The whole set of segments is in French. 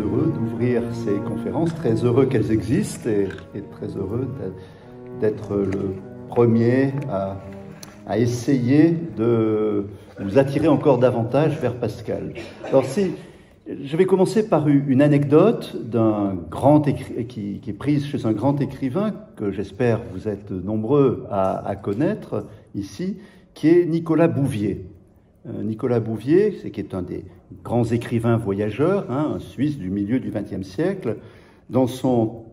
heureux d'ouvrir ces conférences, très heureux qu'elles existent et très heureux d'être le premier à essayer de vous attirer encore davantage vers Pascal. Alors je vais commencer par une anecdote qui est prise chez un grand écrivain que j'espère vous êtes nombreux à connaître ici, qui est Nicolas Bouvier. Nicolas Bouvier, qui est un des grands écrivains voyageurs, un Suisse du milieu du XXe siècle, dans son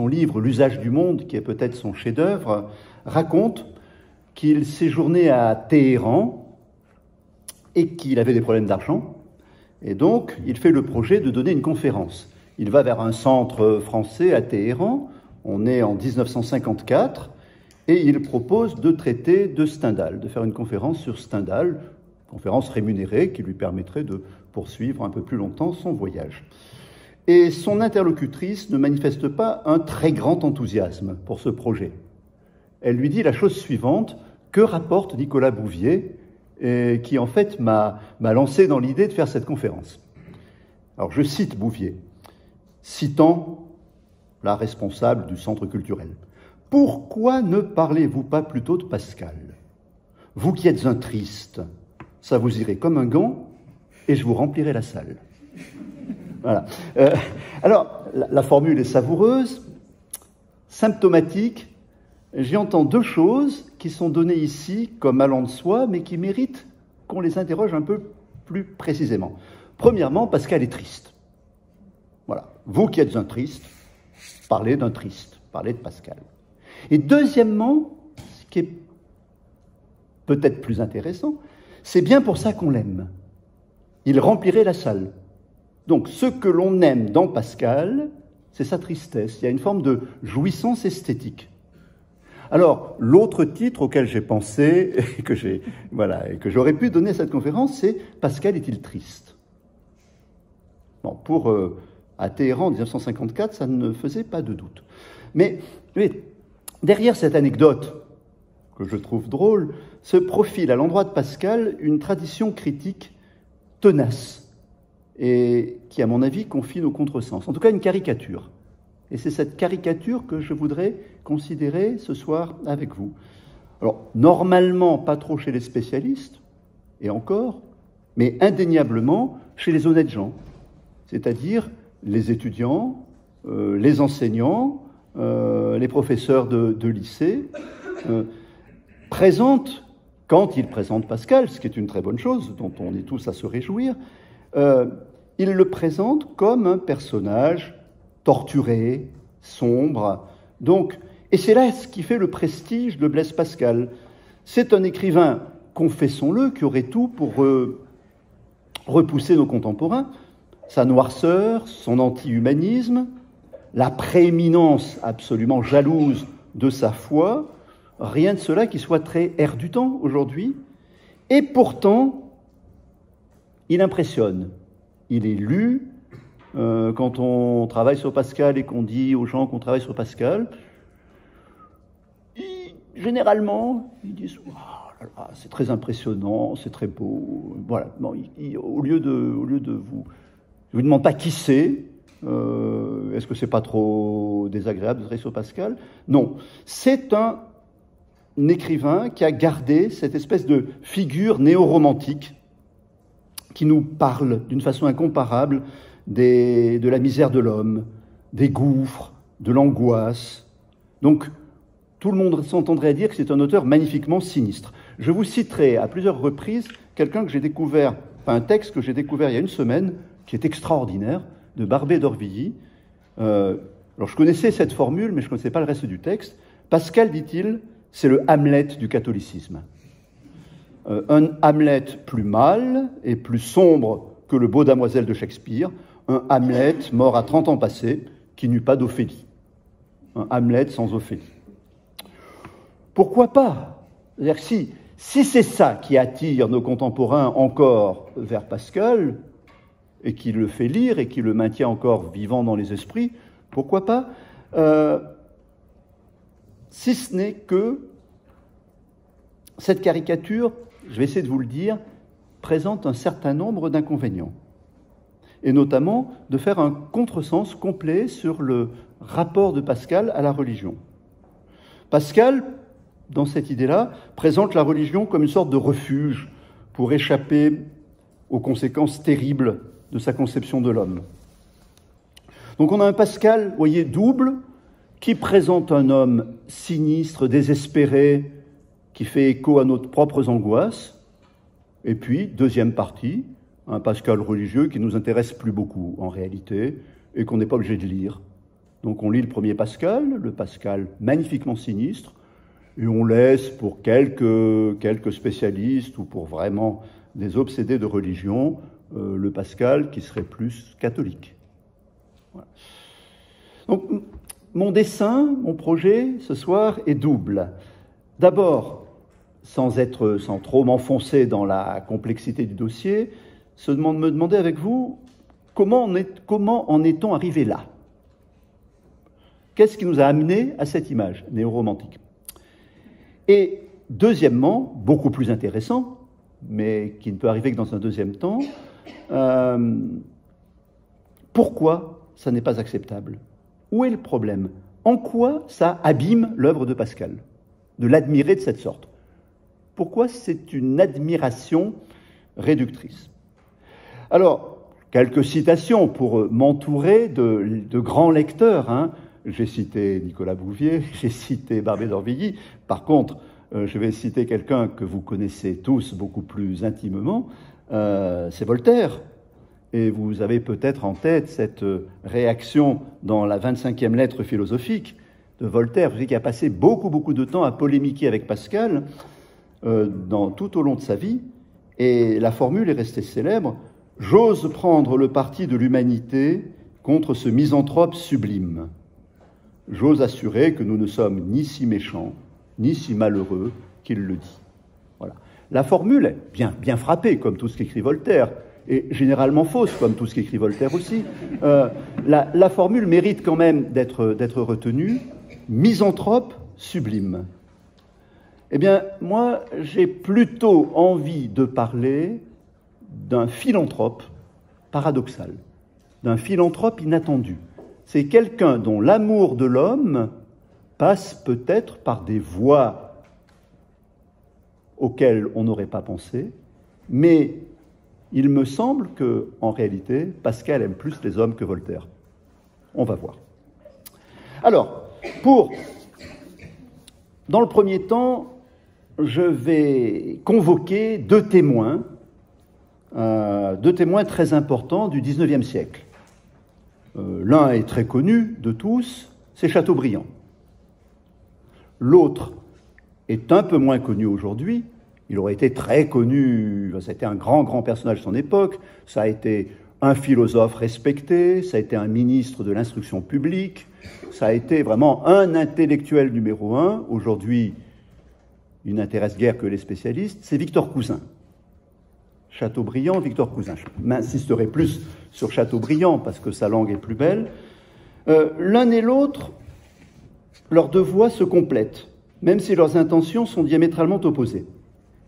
livre « L'usage du monde », qui est peut-être son chef-d'œuvre, raconte qu'il séjournait à Téhéran et qu'il avait des problèmes d'argent. Et donc, il fait le projet de donner une conférence. Il va vers un centre français à Téhéran, on est en 1954, et il propose de traiter de Stendhal, de faire une conférence sur Stendhal, conférence rémunérée qui lui permettrait de poursuivre un peu plus longtemps son voyage. Et son interlocutrice ne manifeste pas un très grand enthousiasme pour ce projet. Elle lui dit la chose suivante: que rapporte Nicolas Bouvier, et qui en fait m'a lancé dans l'idée de faire cette conférence. Alors je cite Bouvier, citant la responsable du centre culturel. « Pourquoi ne parlez-vous pas plutôt de Pascal? Vous qui êtes un triste, ça vous irait comme un gant et je vous remplirai la salle. » Voilà. Alors, la formule est savoureuse, symptomatique. J'y entends deux choses qui sont données ici comme allant de soi, mais qui méritent qu'on les interroge un peu plus précisément. Premièrement, Pascal est triste. Voilà. Vous qui êtes un triste, parlez d'un triste, parlez de Pascal. Et deuxièmement, ce qui est peut-être plus intéressant, c'est bien pour ça qu'on l'aime. Il remplirait la salle. Donc, ce que l'on aime dans Pascal, c'est sa tristesse. Il y a une forme de jouissance esthétique. Alors, l'autre titre auquel j'ai pensé, et que j'aurais pu donner à cette conférence, c'est « Pascal est-il triste ?» Bon, à Téhéran en 1954, ça ne faisait pas de doute. Mais derrière cette anecdote, que je trouve drôle, se profile à l'endroit de Pascal une tradition critique tenace et qui, à mon avis, confine au contresens. En tout cas, une caricature. Et c'est cette caricature que je voudrais considérer ce soir avec vous. Alors, normalement, pas trop chez les spécialistes, et encore, mais indéniablement chez les honnêtes gens, c'est-à-dire les étudiants, les enseignants, les professeurs de lycée, présentent, quand ils présentent Pascal, ce qui est une très bonne chose, dont on est tous à se réjouir, ils le présentent comme un personnage torturé, sombre. Donc, et c'est là ce qui fait le prestige de Blaise Pascal. C'est un écrivain, confessons-le, qui aurait tout pour repousser nos contemporains, sa noirceur, son anti-humanisme, la prééminence absolument jalouse de sa foi, rien de cela qui soit très air du temps aujourd'hui. Et pourtant, il impressionne. Il est lu. Quand on travaille sur Pascal et qu'on dit aux gens qu'on travaille sur Pascal, généralement, ils disent « oh, c'est très impressionnant, c'est très beau. » Voilà. Bon, au lieu de vous... Je ne vous demande pas qui c'est. Est-ce que c'est pas trop désagréable de travailler sur Pascal? Non. C'est un écrivain qui a gardé cette espèce de figure néo-romantique qui nous parle d'une façon incomparable de la misère de l'homme, des gouffres, de l'angoisse. Donc, tout le monde s'entendrait dire que c'est un auteur magnifiquement sinistre. Je vous citerai à plusieurs reprises un texte que j'ai découvert il y a une semaine, qui est extraordinaire, de Barbé d'Aurevilly. Alors, je connaissais cette formule, mais je ne connaissais pas le reste du texte. Pascal, dit-il, c'est le Hamlet du catholicisme. Un Hamlet plus mâle et plus sombre que le Beau Damoiselle de Shakespeare, un Hamlet mort à 30 ans passés, qui n'eut pas d'Ophélie. Un Hamlet sans Ophélie. Pourquoi pas? C'est-à-dire que si c'est ça qui attire nos contemporains encore vers Pascal, et qui le fait lire, et qui le maintient encore vivant dans les esprits, pourquoi pas? Si ce n'est que cette caricature, je vais essayer de vous le dire, présente un certain nombre d'inconvénients. et notamment de faire un contresens complet sur le rapport de Pascal à la religion. Pascal, dans cette idée-là, présente la religion comme une sorte de refuge pour échapper aux conséquences terribles de sa conception de l'homme. Donc on a un Pascal, vous voyez, double, qui présente un homme sinistre, désespéré, qui fait écho à nos propres angoisses. Et puis, deuxième partie, un Pascal religieux qui nous intéresse plus beaucoup, en réalité, et qu'on n'est pas obligé de lire. Donc on lit le premier Pascal, le Pascal magnifiquement sinistre, et on laisse pour quelques spécialistes ou pour vraiment des obsédés de religion, le Pascal qui serait plus catholique. Voilà. Donc mon dessein, mon projet ce soir est double. D'abord, sans trop m'enfoncer dans la complexité du dossier, me demander avec vous comment en est-on arrivé là? Qu'est-ce qui nous a amené à cette image néo-romantique? Et deuxièmement, beaucoup plus intéressant, mais qui ne peut arriver que dans un deuxième temps, pourquoi ça n'est pas acceptable? Où est le problème? En quoi ça abîme l'œuvre de Pascal, de l'admirer de cette sorte? Pourquoi c'est une admiration réductrice? Alors, quelques citations pour m'entourer de grands lecteurs, hein. J'ai cité Nicolas Bouvier, j'ai cité Barbé d'Aurevilly. Par contre, je vais citer quelqu'un que vous connaissez tous beaucoup plus intimement, c'est Voltaire. Et vous avez peut-être en tête cette réaction dans la 25e lettre philosophique de Voltaire, qui a passé beaucoup de temps à polémiquer avec Pascal tout au long de sa vie. Et la formule est restée célèbre: « J'ose prendre le parti de l'humanité contre ce misanthrope sublime. J'ose assurer que nous ne sommes ni si méchants, ni si malheureux qu'il le dit. » Voilà. La formule est bien frappée, comme tout ce qu'écrit Voltaire, et généralement fausse, comme tout ce qu'écrit Voltaire aussi. La formule mérite quand même d'être retenue: misanthrope sublime. Eh bien, moi, j'ai plutôt envie de parler d'un philanthrope paradoxal, d'un philanthrope inattendu. C'est quelqu'un dont l'amour de l'homme passe peut-être par des voies auxquelles on n'aurait pas pensé, mais il me semble qu'en réalité, Pascal aime plus les hommes que Voltaire. On va voir. Alors, dans le premier temps, je vais convoquer deux témoins très importants du XIXe siècle. L'un est très connu de tous, c'est Chateaubriand. L'autre est un peu moins connu aujourd'hui. Il aurait été très connu, ça a été un grand personnage de son époque, ça a été un philosophe respecté, ça a été un ministre de l'instruction publique, ça a été vraiment un intellectuel numéro un. Aujourd'hui, il n'intéresse guère que les spécialistes, c'est Victor Cousin. Chateaubriand, Victor Cousin. Je m'insisterai plus sur Chateaubriand parce que sa langue est plus belle. L'un et l'autre, leurs deux voix se complètent, même si leurs intentions sont diamétralement opposées,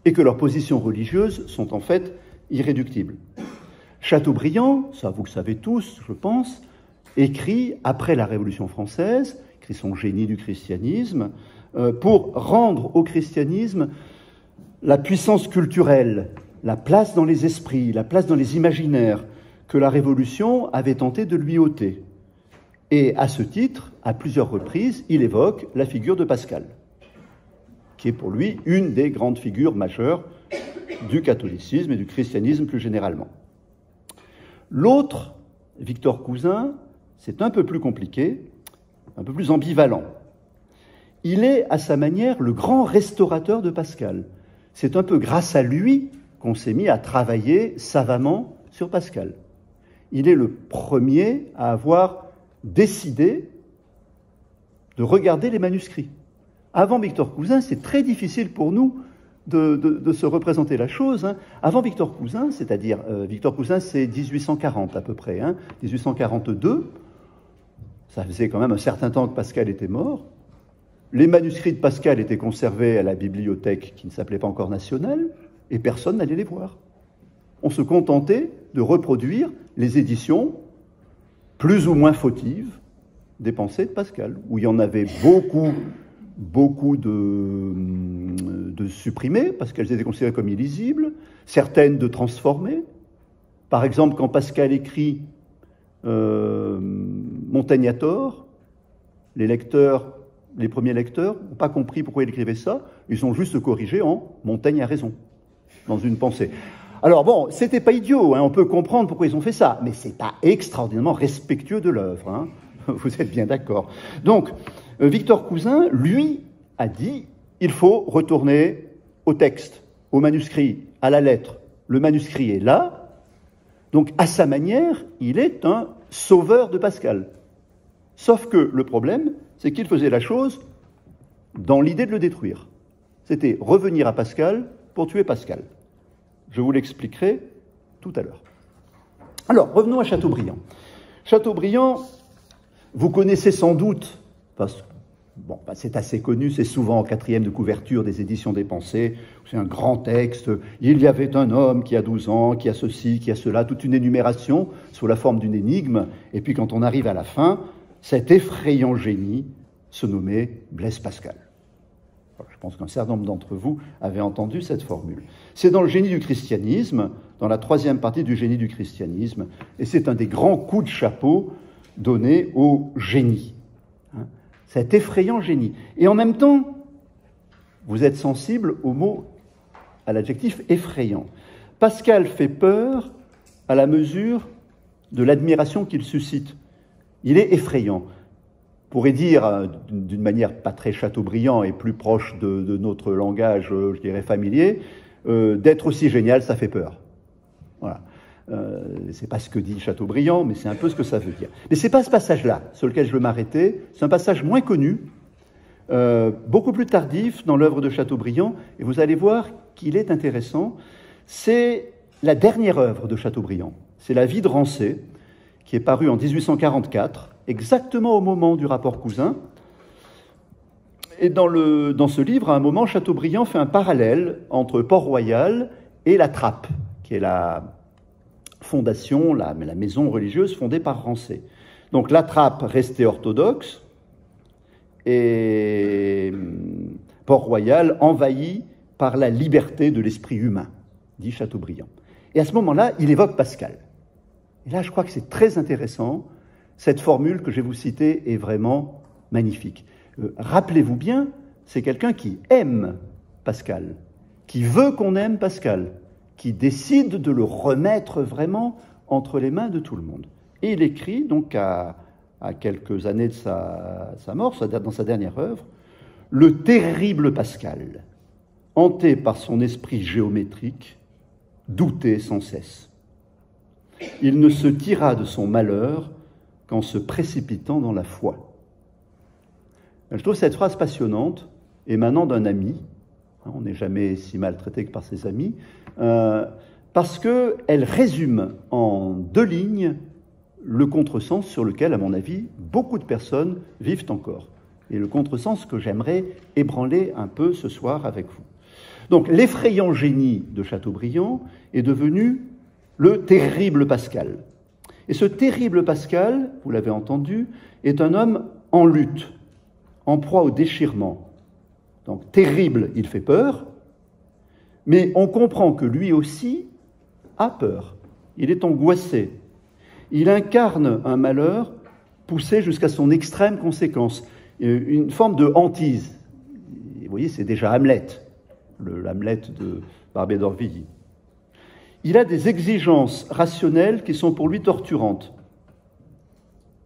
et que leurs positions religieuses sont en fait irréductibles. Chateaubriand, ça vous le savez tous, je pense, écrit après la Révolution française, écrit son génie du christianisme, pour rendre au christianisme la puissance culturelle, la place dans les esprits, la place dans les imaginaires que la Révolution avait tenté de lui ôter. Et à ce titre, à plusieurs reprises, il évoque la figure de Pascal, qui est pour lui une des grandes figures majeures du catholicisme et du christianisme plus généralement. L'autre, Victor Cousin, c'est un peu plus compliqué, un peu plus ambivalent. Il est, à sa manière, le grand restaurateur de Pascal. C'est un peu grâce à lui qu'on s'est mis à travailler savamment sur Pascal. Il est le premier à avoir décidé de regarder les manuscrits. Avant Victor Cousin, c'est très difficile pour nous de se représenter la chose. Hein. Avant Victor Cousin, c'est-à-dire Victor Cousin, c'est 1840 à peu près, 1842, ça faisait quand même un certain temps que Pascal était mort. Les manuscrits de Pascal étaient conservés à la bibliothèque qui ne s'appelait pas encore nationale, et personne n'allait les voir. On se contentait de reproduire les éditions plus ou moins fautives des pensées de Pascal, où il y en avait beaucoup de supprimées, parce qu'elles étaient considérées comme illisibles, certaines de transformées. Par exemple, quand Pascal écrit Montaigne a tort, les premiers lecteurs n'ont pas compris pourquoi il écrivait ça, ils ont juste corrigé en Montaigne a raison, dans une pensée. Alors bon, c'était pas idiot, hein, on peut comprendre pourquoi ils ont fait ça, mais c'est pas extraordinairement respectueux de l'œuvre, hein. Vous êtes bien d'accord. Donc, Victor Cousin, lui, a dit, il faut retourner au texte, au manuscrit, à la lettre. Le manuscrit est là, donc à sa manière, il est un sauveur de Pascal. Sauf que le problème, c'est qu'il faisait la chose dans l'idée de le détruire. C'était revenir à Pascal pour tuer Pascal. Je vous l'expliquerai tout à l'heure. Alors, revenons à Chateaubriand. Chateaubriand, vous connaissez sans doute, parce que bon, c'est assez connu, c'est souvent en 4e de couverture des éditions des Pensées, c'est un grand texte, il y avait un homme qui a 12 ans, qui a ceci, qui a cela, toute une énumération sous la forme d'une énigme, et puis quand on arrive à la fin, cet effrayant génie se nommait Blaise Pascal. Je pense qu'un certain nombre d'entre vous avaient entendu cette formule. C'est dans le génie du christianisme, dans la 3e partie du génie du christianisme, et c'est un des grands coups de chapeau donnés au génie. Cet effrayant génie. Et en même temps, vous êtes sensible au mot, à l'adjectif effrayant. Pascal fait peur à la mesure de l'admiration qu'il suscite. Il est effrayant. On pourrait dire, d'une manière pas très Chateaubriand et plus proche de notre langage, je dirais, familier, d'être aussi génial, ça fait peur. Voilà. C'est pas ce que dit Chateaubriand, mais c'est un peu ce que ça veut dire. Mais c'est pas ce passage-là sur lequel je veux m'arrêter. C'est un passage moins connu, beaucoup plus tardif dans l'œuvre de Chateaubriand, et vous allez voir qu'il est intéressant. C'est la dernière œuvre de Chateaubriand. C'est La vie de Rancé, qui est parue en 1844, exactement au moment du rapport Cousin. Et dans ce livre, à un moment, Chateaubriand fait un parallèle entre Port-Royal et la Trappe, qui est la fondation, la maison religieuse fondée par Rancé. Donc la Trappe restait orthodoxe et Port-Royal envahi par la liberté de l'esprit humain, dit Chateaubriand. Et à ce moment-là, il évoque Pascal. Et là, je crois que c'est très intéressant. Cette formule que je vais vous citer est vraiment magnifique. Rappelez-vous bien, c'est quelqu'un qui aime Pascal, qui veut qu'on aime Pascal, qui décide de le remettre vraiment entre les mains de tout le monde. Et il écrit, donc à quelques années de sa mort, dans sa dernière œuvre, « Le terrible Pascal, hanté par son esprit géométrique, doutait sans cesse. Il ne se tira de son malheur qu'en se précipitant dans la foi. » Je trouve cette phrase passionnante, émanant d'un ami. On n'est jamais si maltraité que par ses amis, parce qu'elle résume en 2 lignes le contresens sur lequel, à mon avis, beaucoup de personnes vivent encore. Et le contresens que j'aimerais ébranler un peu ce soir avec vous. Donc, l'effrayant génie de Chateaubriand est devenu le terrible Pascal. Et ce terrible Pascal, vous l'avez entendu, est un homme en lutte, en proie au déchirement. Donc, terrible, il fait peur, mais on comprend que lui aussi a peur. Il est angoissé. Il incarne un malheur poussé jusqu'à son extrême conséquence, une forme de hantise. Vous voyez, c'est déjà Hamlet, le Hamlet de Barbé d'Aurevilly. Il a des exigences rationnelles qui sont pour lui torturantes.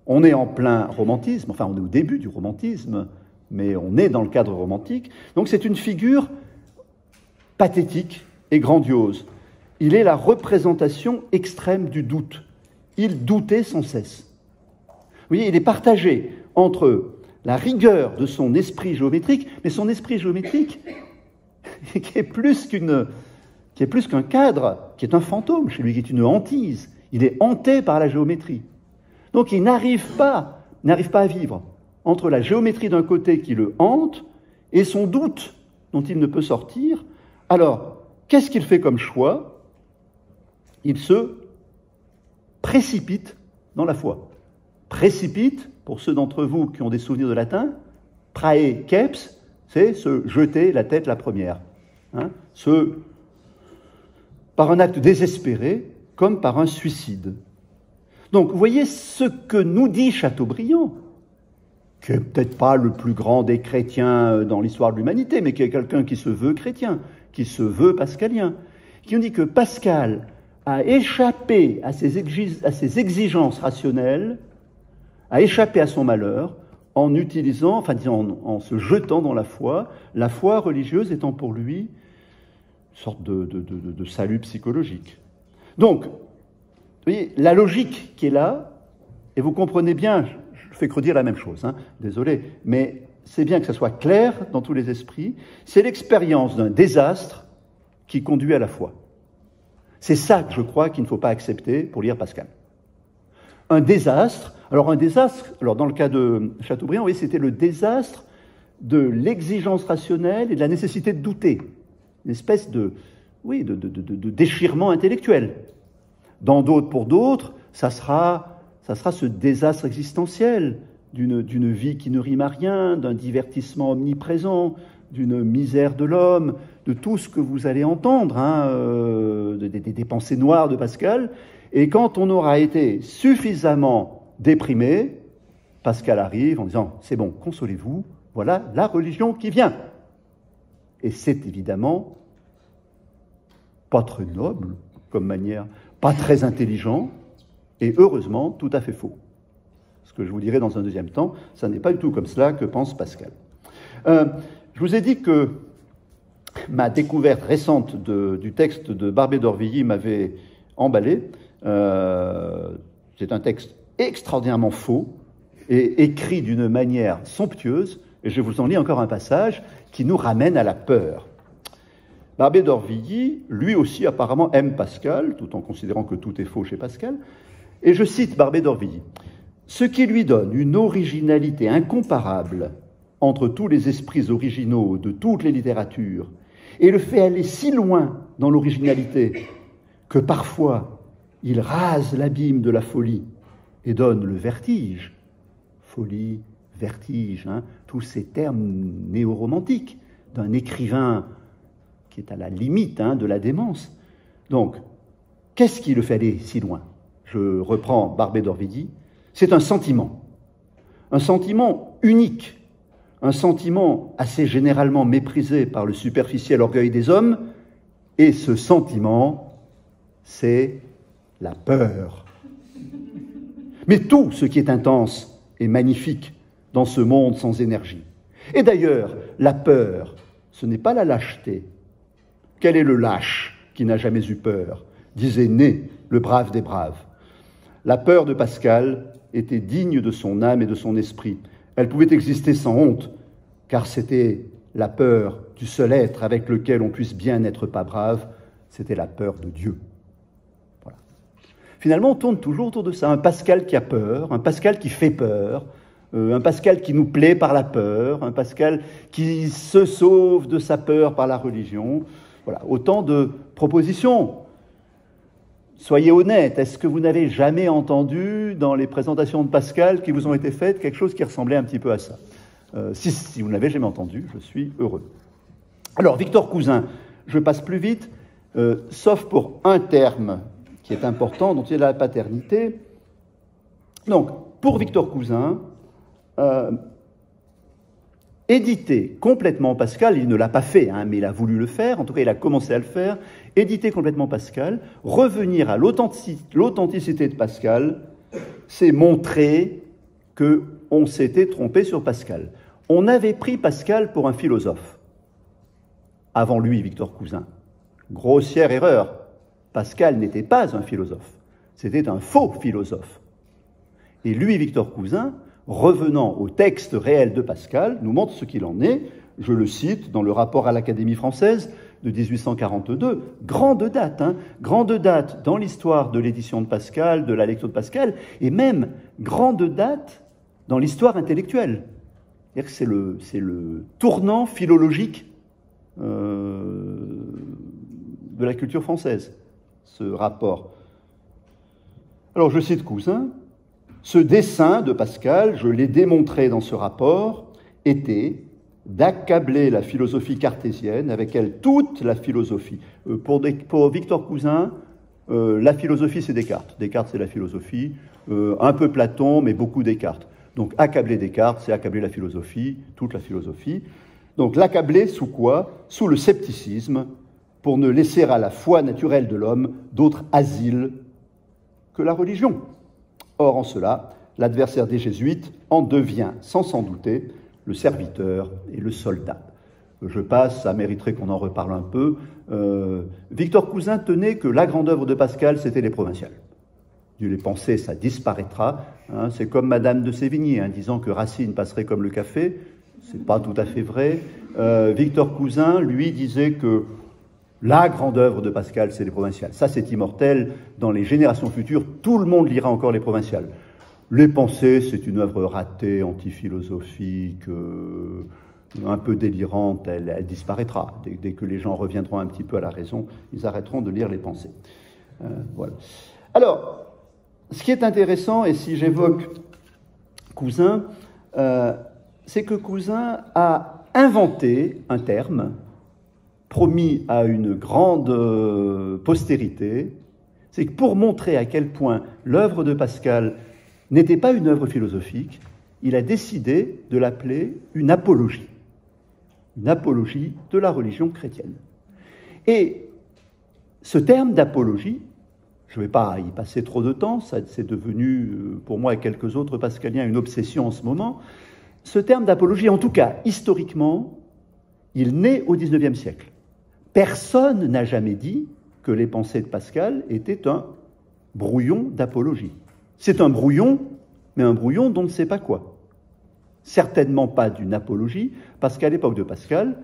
On est en plein romantisme, enfin on est au début du romantisme, mais on est dans le cadre romantique. Donc c'est une figure pathétique et grandiose. Il est la représentation extrême du doute. Il doutait sans cesse. Vous voyez, il est partagé entre la rigueur de son esprit géométrique, mais son esprit géométrique qui est plus qu'un cadre, qui est un fantôme chez lui, qui est une hantise. Il est hanté par la géométrie. Donc il n'arrive pas à vivre entre la géométrie d'un côté qui le hante et son doute dont il ne peut sortir. Alors, qu'est-ce qu'il fait comme choix ? Il se précipite dans la foi. Précipite, pour ceux d'entre vous qui ont des souvenirs de latin, prae ceps, c'est se jeter la tête la première. Par un acte désespéré, comme par un suicide. Donc, vous voyez ce que nous dit Chateaubriand, qui n'est peut-être pas le plus grand des chrétiens dans l'histoire de l'humanité, mais qui est quelqu'un qui se veut chrétien, qui se veut pascalien, qui nous dit que Pascal a échappé à ses exigences rationnelles, a échappé à son malheur, en utilisant, en se jetant dans la foi religieuse étant pour lui une sorte de salut psychologique. Donc, vous voyez, la logique qui est là, et vous comprenez bien, je fais que redire la même chose, désolé, mais c'est bien que ça soit clair dans tous les esprits, c'est l'expérience d'un désastre qui conduit à la foi. C'est ça que je crois qu'il ne faut pas accepter pour lire Pascal. Un désastre, alors dans le cas de Chateaubriand, oui, c'était le désastre de l'exigence rationnelle et de la nécessité de douter. Une espèce de déchirement intellectuel. Pour d'autres, ça sera ce désastre existentiel d'une vie qui ne rime à rien, d'un divertissement omniprésent, d'une misère de l'homme, de tout ce que vous allez entendre, des pensées noires de Pascal. Et quand on aura été suffisamment déprimé, Pascal arrive en disant « C'est bon, consolez-vous, voilà la religion qui vient ». Et c'est évidemment pas très noble comme manière, pas très intelligent, et heureusement tout à fait faux. Ce que je vous dirai dans un deuxième temps, ça n'est pas du tout comme cela que pense Pascal. Je vous ai dit que ma découverte récente du texte de Barbey d'Aurevilly m'avait emballé. C'est un texte extraordinairement faux et écrit d'une manière somptueuse, et je vous en lis encore un passage qui nous ramène à la peur. Barbey d'Aurevilly, lui aussi apparemment aime Pascal, tout en considérant que tout est faux chez Pascal, et je cite Barbey d'Aurevilly. « Ce qui lui donne une originalité incomparable entre tous les esprits originaux de toutes les littératures et le fait aller si loin dans l'originalité que parfois il rase l'abîme de la folie et donne le vertige. » Folie, vertige, tous ces termes néo-romantiques d'un écrivain qui est à la limite de la démence. Donc, qu'est-ce qui le fait aller si loin? Je reprends Barbey d'Aurevilly. C'est un sentiment unique, un sentiment assez généralement méprisé par le superficiel orgueil des hommes, et ce sentiment, c'est la peur. Mais tout ce qui est intense et magnifique dans ce monde sans énergie. Et d'ailleurs, la peur, ce n'est pas la lâcheté. Quel est le lâche qui n'a jamais eu peur? Disait Né, le brave des braves. La peur de Pascal était digne de son âme et de son esprit. Elle pouvait exister sans honte, car c'était la peur du seul être avec lequel on puisse bien n'être pas brave, c'était la peur de Dieu. Voilà. Finalement, on tourne toujours autour de ça. Un Pascal qui a peur, un Pascal qui fait peur, un Pascal qui nous plaît par la peur, un Pascal qui se sauve de sa peur par la religion. Voilà, autant de propositions. Soyez honnêtes, est-ce que vous n'avez jamais entendu dans les présentations de Pascal qui vous ont été faites quelque chose qui ressemblait un petit peu à ça? Si vous ne l'avez jamais entendu, je suis heureux. Alors, Victor Cousin, je passe plus vite, sauf pour un terme qui est important, dont il est la paternité. Donc, pour Victor Cousin, éditer complètement Pascal, il ne l'a pas fait, mais il a voulu le faire, en tout cas il a commencé à le faire, éditer complètement Pascal, revenir à l'authenticité de Pascal, c'est montrer qu'on s'était trompé sur Pascal. On avait pris Pascal pour un philosophe. Avant lui, Victor Cousin. Grossière erreur. Pascal n'était pas un philosophe. C'était un faux philosophe. Et lui, Victor Cousin, revenant au texte réel de Pascal, nous montre ce qu'il en est. Je le cite dans le rapport à l'Académie française de 1842. Grande date dans l'histoire de l'édition de Pascal, de la lecture de Pascal, et même grande date dans l'histoire intellectuelle. C'est-à-dire que c'est le tournant philologique de la culture française, ce rapport Alors je cite Cousin, « Ce dessein de Pascal, je l'ai démontré dans ce rapport, était d'accabler la philosophie cartésienne, avec elle toute la philosophie. » Pour Victor Cousin, la philosophie c'est Descartes. Descartes c'est la philosophie, un peu Platon, mais beaucoup Descartes. Donc accabler Descartes, c'est accabler la philosophie, toute la philosophie. Donc l'accabler sous quoi? Sous le scepticisme, pour ne laisser à la foi naturelle de l'homme d'autre asile que la religion. Or, en cela, l'adversaire des jésuites en devient, sans s'en douter, le serviteur et le soldat. Je passe, ça mériterait qu'on en reparle un peu. Victor Cousin tenait que la grande œuvre de Pascal, c'était les provinciales. Les pensées, ça disparaîtra. Hein, c'est comme Madame de Sévigné, hein, disant que Racine passerait comme le café. C'est pas tout à fait vrai. Victor Cousin, lui, disait que la grande œuvre de Pascal, c'est les provinciales. Ça, c'est immortel. Dans les générations futures, tout le monde lira encore les provinciales. Les pensées, c'est une œuvre ratée, antiphilosophique, un peu délirante. Elle disparaîtra. Dès que les gens reviendront un petit peu à la raison, ils arrêteront de lire les pensées. Voilà. Alors, ce qui est intéressant, et si j'évoque Cousin, c'est que Cousin a inventé un terme promis à une grande postérité, c'est que pour montrer à quel point l'œuvre de Pascal n'était pas une œuvre philosophique, il a décidé de l'appeler une apologie de la religion chrétienne. Et ce terme d'apologie, je ne vais pas y passer trop de temps, c'est devenu, pour moi et quelques autres pascaliens, une obsession en ce moment. Ce terme d'apologie, en tout cas, historiquement, il naît au XIXe siècle. Personne n'a jamais dit que les pensées de Pascal étaient un brouillon d'apologie. C'est un brouillon, mais un brouillon dont on ne sait pas quoi. Certainement pas d'une apologie, parce qu'à l'époque de Pascal,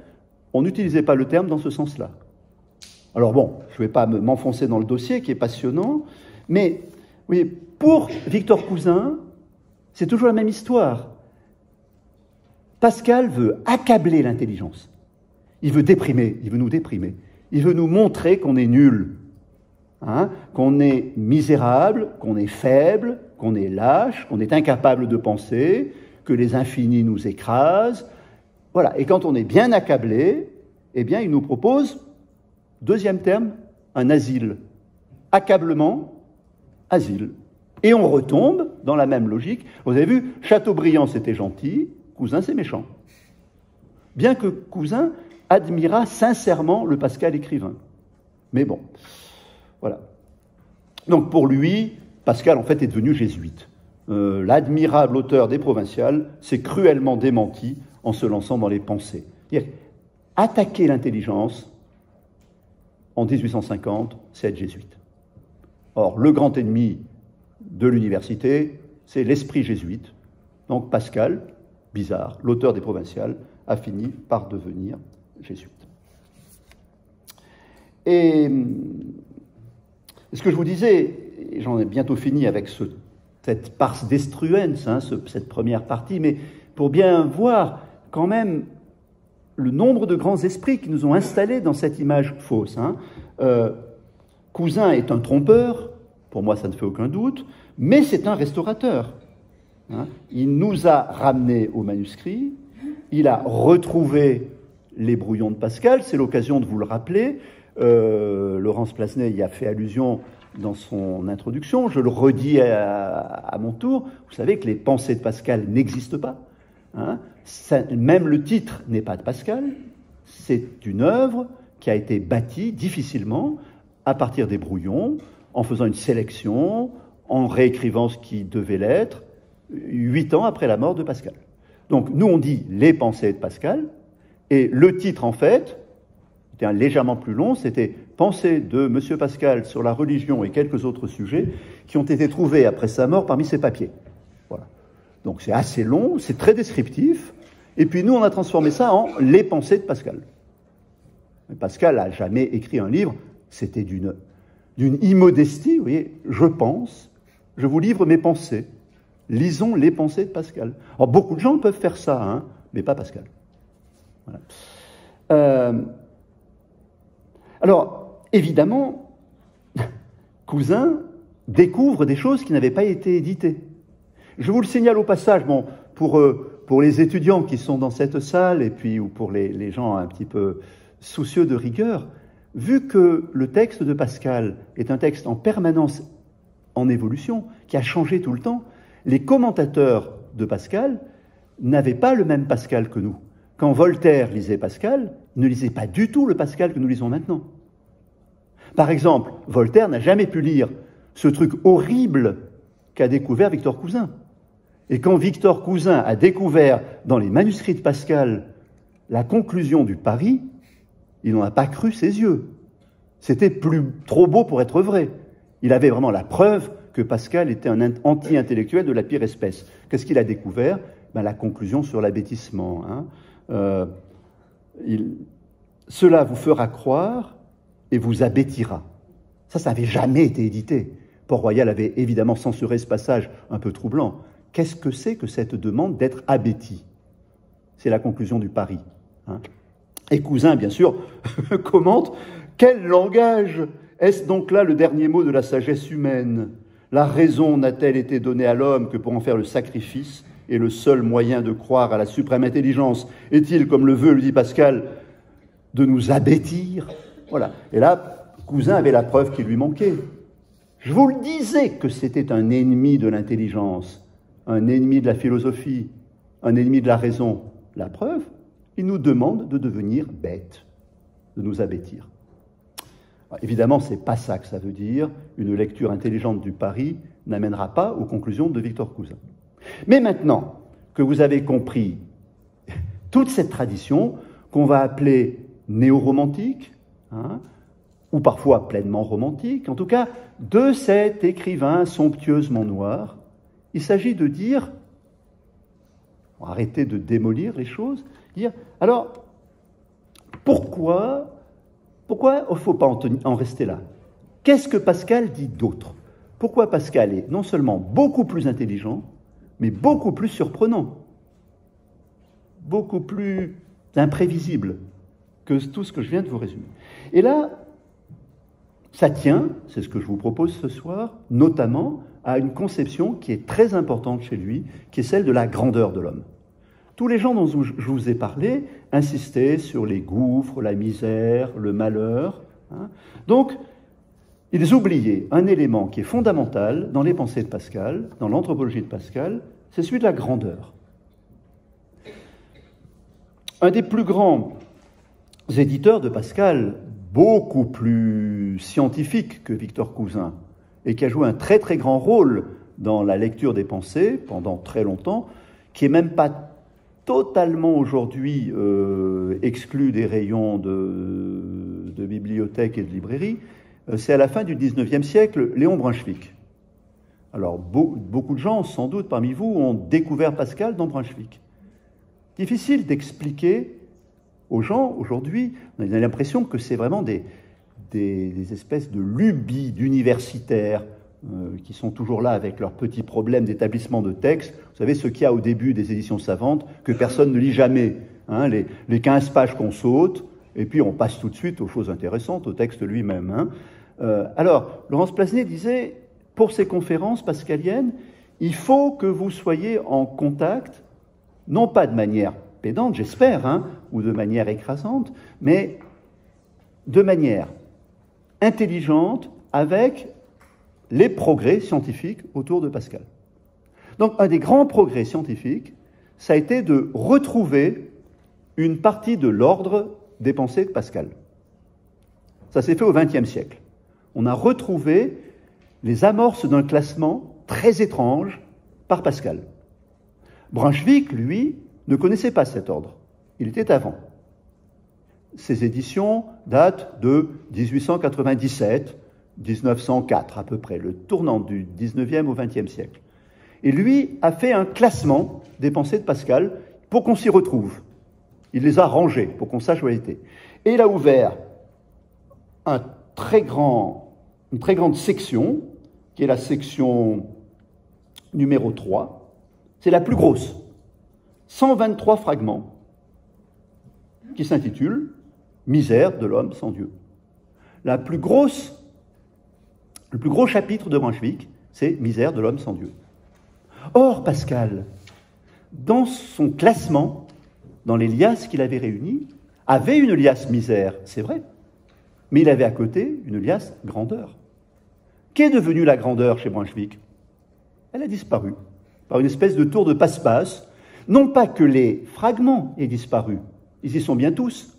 on n'utilisait pas le terme dans ce sens-là. Alors bon, je ne vais pas m'enfoncer dans le dossier qui est passionnant, mais oui, pour Victor Cousin, c'est toujours la même histoire. Pascal veut accabler l'intelligence. Il veut déprimer, il veut nous déprimer. Il veut nous montrer qu'on est nul, hein, qu'on est misérable, qu'on est faible, qu'on est lâche, qu'on est incapable de penser, que les infinis nous écrasent. Voilà. Et quand on est bien accablé, eh bien, il nous propose, deuxième terme, un asile. Accablement, asile. Et on retombe dans la même logique. Vous avez vu, Chateaubriand, c'était gentil, Cousin, c'est méchant. Bien que Cousin admira sincèrement le Pascal écrivain. Mais bon, voilà. Donc pour lui, Pascal, en fait, est devenu jésuite. L'admirable auteur des Provinciales s'est cruellement démenti en se lançant dans les pensées. Attaquer l'intelligence, en 1850, c'est être jésuite. Or, le grand ennemi de l'université, c'est l'esprit jésuite. Donc Pascal, bizarre, l'auteur des Provinciales, a fini par devenir jésuite. Et ce que je vous disais, et j'en ai bientôt fini avec cette pars destruens, hein, cette première partie, mais pour bien voir quand même le nombre de grands esprits qui nous ont installés dans cette image fausse. Hein. Cousin est un trompeur, pour moi ça ne fait aucun doute, mais c'est un restaurateur. Hein. Il nous a ramenés au manuscrit, il a retrouvé les brouillons de Pascal, c'est l'occasion de vous le rappeler. Laurence Plasnet y a fait allusion dans son introduction, je le redis à mon tour, vous savez que les pensées de Pascal n'existent pas. Hein. Même le titre n'est pas de Pascal, c'est une œuvre qui a été bâtie difficilement à partir des brouillons, en faisant une sélection, en réécrivant ce qui devait l'être, 8 ans après la mort de Pascal. Donc nous on dit les pensées de Pascal, et le titre en fait, était légèrement plus long, c'était « Pensées de M. Pascal sur la religion et quelques autres sujets qui ont été trouvés après sa mort parmi ses papiers ». Voilà. Donc c'est assez long, c'est très descriptif, et puis nous on a transformé ça en « Les pensées de Pascal ». Mais Pascal n'a jamais écrit un livre, c'était d'une immodestie, vous voyez, je pense, je vous livre mes pensées. Lisons les pensées de Pascal. Alors beaucoup de gens peuvent faire ça, hein, mais pas Pascal. Voilà. Alors, évidemment, Cousin découvre des choses qui n'avaient pas été éditées. Je vous le signale au passage, bon, pour les étudiants qui sont dans cette salle et puis ou pour les gens un petit peu soucieux de rigueur, vu que le texte de Pascal est un texte en permanence en évolution, qui a changé tout le temps, les commentateurs de Pascal n'avaient pas le même Pascal que nous. Quand Voltaire lisait Pascal, il ne lisait pas du tout le Pascal que nous lisons maintenant. Par exemple, Voltaire n'a jamais pu lire ce truc horrible qu'a découvert Victor Cousin. Et quand Victor Cousin a découvert dans les manuscrits de Pascal la conclusion du pari, il n'en a pas cru ses yeux. C'était trop beau pour être vrai. Il avait vraiment la preuve que Pascal était un anti-intellectuel de la pire espèce. Qu'est-ce qu'il a découvert? La conclusion sur l'abêtissement. Cela vous fera croire et vous abêtira. Ça n'avait jamais été édité. Port-Royal avait évidemment censuré ce passage un peu troublant. Qu'est-ce que c'est que cette demande d'être abêti? C'est la conclusion du pari. Et Cousin, bien sûr, commente « Quel langage! Est-ce donc là le dernier mot de la sagesse humaine? La raison n'a-t-elle été donnée à l'homme que pour en faire le sacrifice et le seul moyen de croire à la suprême intelligence est-il, comme le veut, le dit Pascal, de nous abêtir ?» Voilà. Et là, Cousin avait la preuve qui lui manquait. Je vous le disais que c'était un ennemi de l'intelligence, un ennemi de la philosophie, un ennemi de la raison. La preuve, il nous demande de devenir bêtes, de nous abêtir. Évidemment, ce n'est pas ça que ça veut dire. Une lecture intelligente du pari n'amènera pas aux conclusions de Victor Cousin. Mais maintenant que vous avez compris toute cette tradition qu'on va appeler néo-romantique, ou parfois pleinement romantique, en tout cas, de cet écrivain somptueusement noir, il s'agit de dire, arrêter de démolir les choses, dire, alors, pourquoi il ne faut pas en rester là? Qu'est-ce que Pascal dit d'autre? Pourquoi Pascal est non seulement beaucoup plus intelligent, mais beaucoup plus surprenant, beaucoup plus imprévisible que tout ce que je viens de vous résumer. Et là, ça tient, c'est ce que je vous propose ce soir, notamment à une conception qui est très importante chez lui, qui est celle de la grandeur de l'homme. Tous les gens dont je vous ai parlé insistaient sur les gouffres, la misère, le malheur. Donc, ils oubliaient un élément qui est fondamental dans les pensées de Pascal, dans l'anthropologie de Pascal, c'est celui de la grandeur. Un des plus grands éditeurs de Pascal, beaucoup plus scientifique que Victor Cousin, et qui a joué un très très grand rôle dans la lecture des pensées pendant très longtemps, qui n'est même pas totalement aujourd'hui exclu des rayons de bibliothèques et de librairies, c'est à la fin du XIXe siècle, Léon Brunswick. Alors, beaucoup de gens, sans doute parmi vous, ont découvert Pascal dans Brunswick. Difficile d'expliquer aux gens, aujourd'hui, on a l'impression que c'est vraiment des espèces de lubies d'universitaires qui sont toujours là avec leurs petits problèmes d'établissement de texte. Vous savez, ce qu'il y a au début des éditions savantes, que personne ne lit jamais. Les 15 pages qu'on saute, et puis on passe tout de suite aux choses intéressantes, au texte lui-même. Alors, Laurence Plasnet disait, pour ces conférences pascaliennes, il faut que vous soyez en contact, non pas de manière pédante, j'espère, ou de manière écrasante, mais de manière intelligente avec les progrès scientifiques autour de Pascal. Donc, un des grands progrès scientifiques, ça a été de retrouver une partie de l'ordre des pensées de Pascal. Ça s'est fait au XXe siècle. On a retrouvé les amorces d'un classement très étrange par Pascal. Brunswick, lui, ne connaissait pas cet ordre. Il était avant. Ses éditions datent de 1897, 1904 à peu près, le tournant du 19e au 20e siècle. Et lui a fait un classement des pensées de Pascal pour qu'on s'y retrouve. Il les a rangées pour qu'on sache où elle était. Et il a ouvert une très grande section, qui est la section numéro 3. C'est la plus grosse. 123 fragments qui s'intitulent « Misère de l'homme sans Dieu ». La plus grosse Le plus gros chapitre de Brunswick, c'est « Misère de l'homme sans Dieu ». Or, Pascal, dans son classement, dans les liasses qu'il avait réunies, avait une liasse misère, c'est vrai, mais il avait à côté une liasse grandeur. Qu'est devenue la grandeur chez Brunswick? Elle a disparu par une espèce de tour de passe-passe. Non pas que les fragments aient disparu, ils y sont bien tous,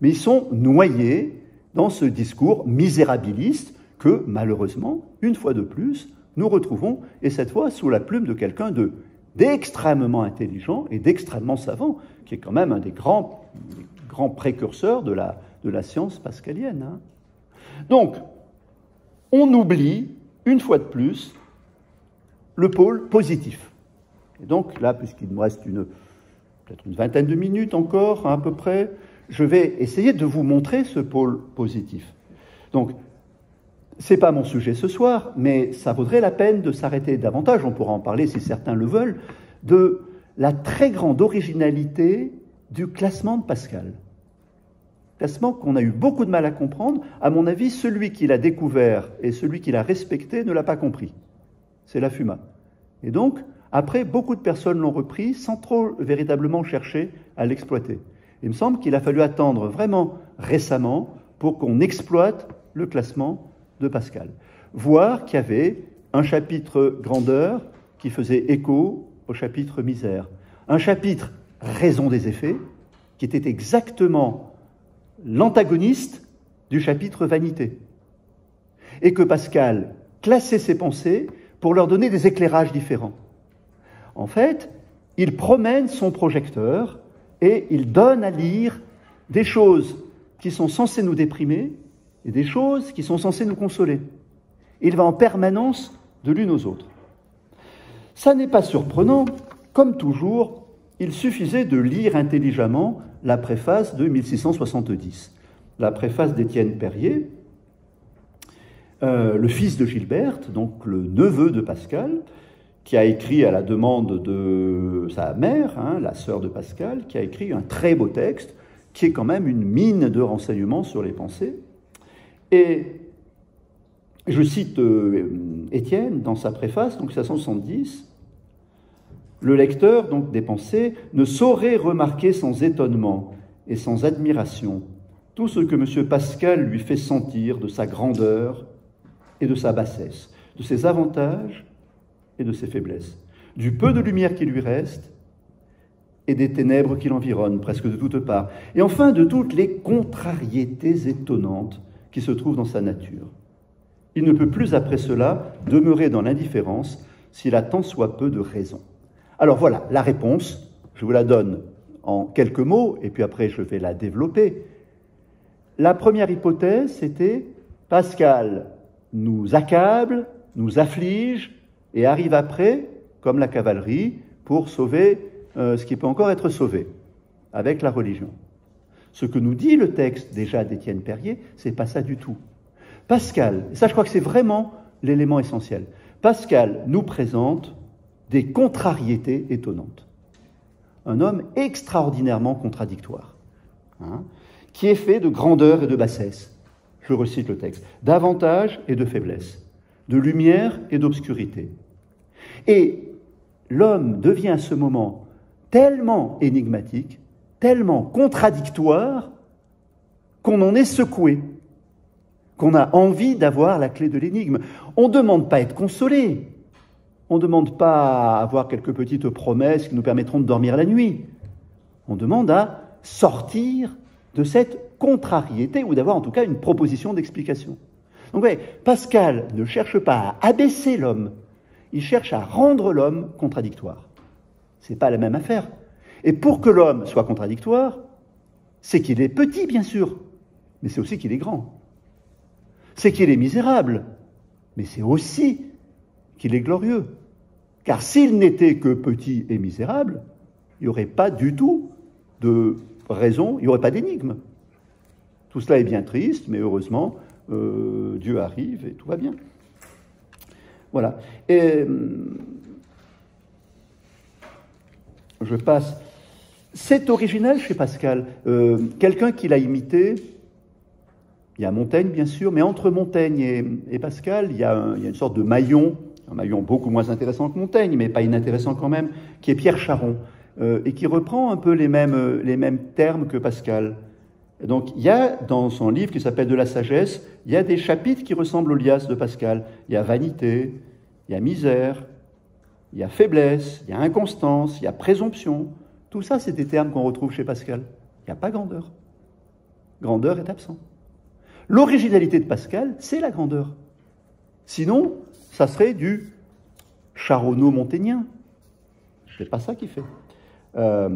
mais ils sont noyés dans ce discours misérabiliste que, malheureusement, une fois de plus, nous retrouvons, et cette fois sous la plume de quelqu'un d'extrêmement intelligent et d'extrêmement savant, qui est quand même un des grands précurseurs de la science pascalienne. Hein. Donc, on oublie, une fois de plus, le pôle positif. Et donc là, puisqu'il me reste peut-être une vingtaine de minutes encore, à peu près, je vais essayer de vous montrer ce pôle positif. Donc, ce n'est pas mon sujet ce soir, mais ça vaudrait la peine de s'arrêter davantage, on pourra en parler si certains le veulent, de la très grande originalité du classement de Pascal. Classement qu'on a eu beaucoup de mal à comprendre. À mon avis, celui qui l'a découvert et celui qui l'a respecté ne l'a pas compris. C'est la FUMA. Et donc, après, beaucoup de personnes l'ont repris sans trop véritablement chercher à l'exploiter. Il me semble qu'il a fallu attendre vraiment récemment pour qu'on exploite le classement de Pascal. Voir qu'il y avait un chapitre grandeur qui faisait écho au chapitre misère. Un chapitre raison des effets qui était exactement l'antagoniste du chapitre vanité. Et que Pascal classait ses pensées pour leur donner des éclairages différents. En fait, il promène son projecteur et il donne à lire des choses qui sont censées nous déprimer et des choses qui sont censées nous consoler. Il va en permanence de l'une aux autres. Ça n'est pas surprenant, comme toujours, il suffisait de lire intelligemment la préface de 1670, la préface d'Étienne Perrier, le fils de Gilberte, donc le neveu de Pascal, qui a écrit à la demande de sa mère, la sœur de Pascal, qui a écrit un très beau texte, qui est quand même une mine de renseignements sur les pensées. Et je cite Étienne dans sa préface, donc 1670, le lecteur donc, des pensées ne saurait remarquer sans étonnement et sans admiration tout ce que M. Pascal lui fait sentir de sa grandeur et de sa bassesse, de ses avantages et de ses faiblesses, du peu de lumière qui lui reste et des ténèbres qui l'environnent presque de toutes parts, et enfin de toutes les contrariétés étonnantes qui se trouvent dans sa nature. Il ne peut plus après cela demeurer dans l'indifférence s'il a tant soit peu de raison. Alors voilà, la réponse, je vous la donne en quelques mots, et puis après je vais la développer. La première hypothèse, c'était Pascal nous accable, nous afflige, et arrive après, comme la cavalerie, pour sauver ce qui peut encore être sauvé, avec la religion. Ce que nous dit le texte déjà d'Étienne Perrier, c'est pas ça du tout. Pascal, et ça je crois que c'est vraiment l'élément essentiel, Pascal nous présente des contrariétés étonnantes. Un homme extraordinairement contradictoire, qui est fait de grandeur et de bassesse. Je recite le texte. D'avantage et de faiblesse, de lumière et d'obscurité. Et l'homme devient à ce moment tellement énigmatique, tellement contradictoire, qu'on en est secoué, qu'on a envie d'avoir la clé de l'énigme. On ne demande pas à être consolé, on ne demande pas à avoir quelques petites promesses qui nous permettront de dormir la nuit. On demande à sortir de cette contrariété, ou d'avoir en tout cas une proposition d'explication. Donc ouais, Pascal ne cherche pas à abaisser l'homme, il cherche à rendre l'homme contradictoire. Ce n'est pas la même affaire. Et pour que l'homme soit contradictoire, c'est qu'il est petit, bien sûr, mais c'est aussi qu'il est grand. C'est qu'il est misérable, mais c'est aussi qu'il est glorieux. Car s'il n'était que petit et misérable, il n'y aurait pas du tout de raison, il n'y aurait pas d'énigme. Tout cela est bien triste, mais heureusement, Dieu arrive et tout va bien. Voilà. Et je passe. C'est original chez Pascal. Quelqu'un qui l'a imité, Il y a Montaigne, bien sûr, mais entre Montaigne et Pascal, il y a une sorte de maillon, un maillon beaucoup moins intéressant que Montaigne, mais pas inintéressant quand même, qui est Pierre Charon, et qui reprend un peu les mêmes termes que Pascal. Donc, il y a, dans son livre qui s'appelle « De la sagesse », il y a des chapitres qui ressemblent aux liasses de Pascal. Il y a vanité, il y a misère, il y a faiblesse, il y a inconstance, il y a présomption. Tout ça, c'est des termes qu'on retrouve chez Pascal. Il n'y a pas grandeur. Grandeur est absent. L'originalité de Pascal, c'est la grandeur. Sinon, ça serait du charonneau-montaignen. C'est pas ça qu'il fait. Voilà,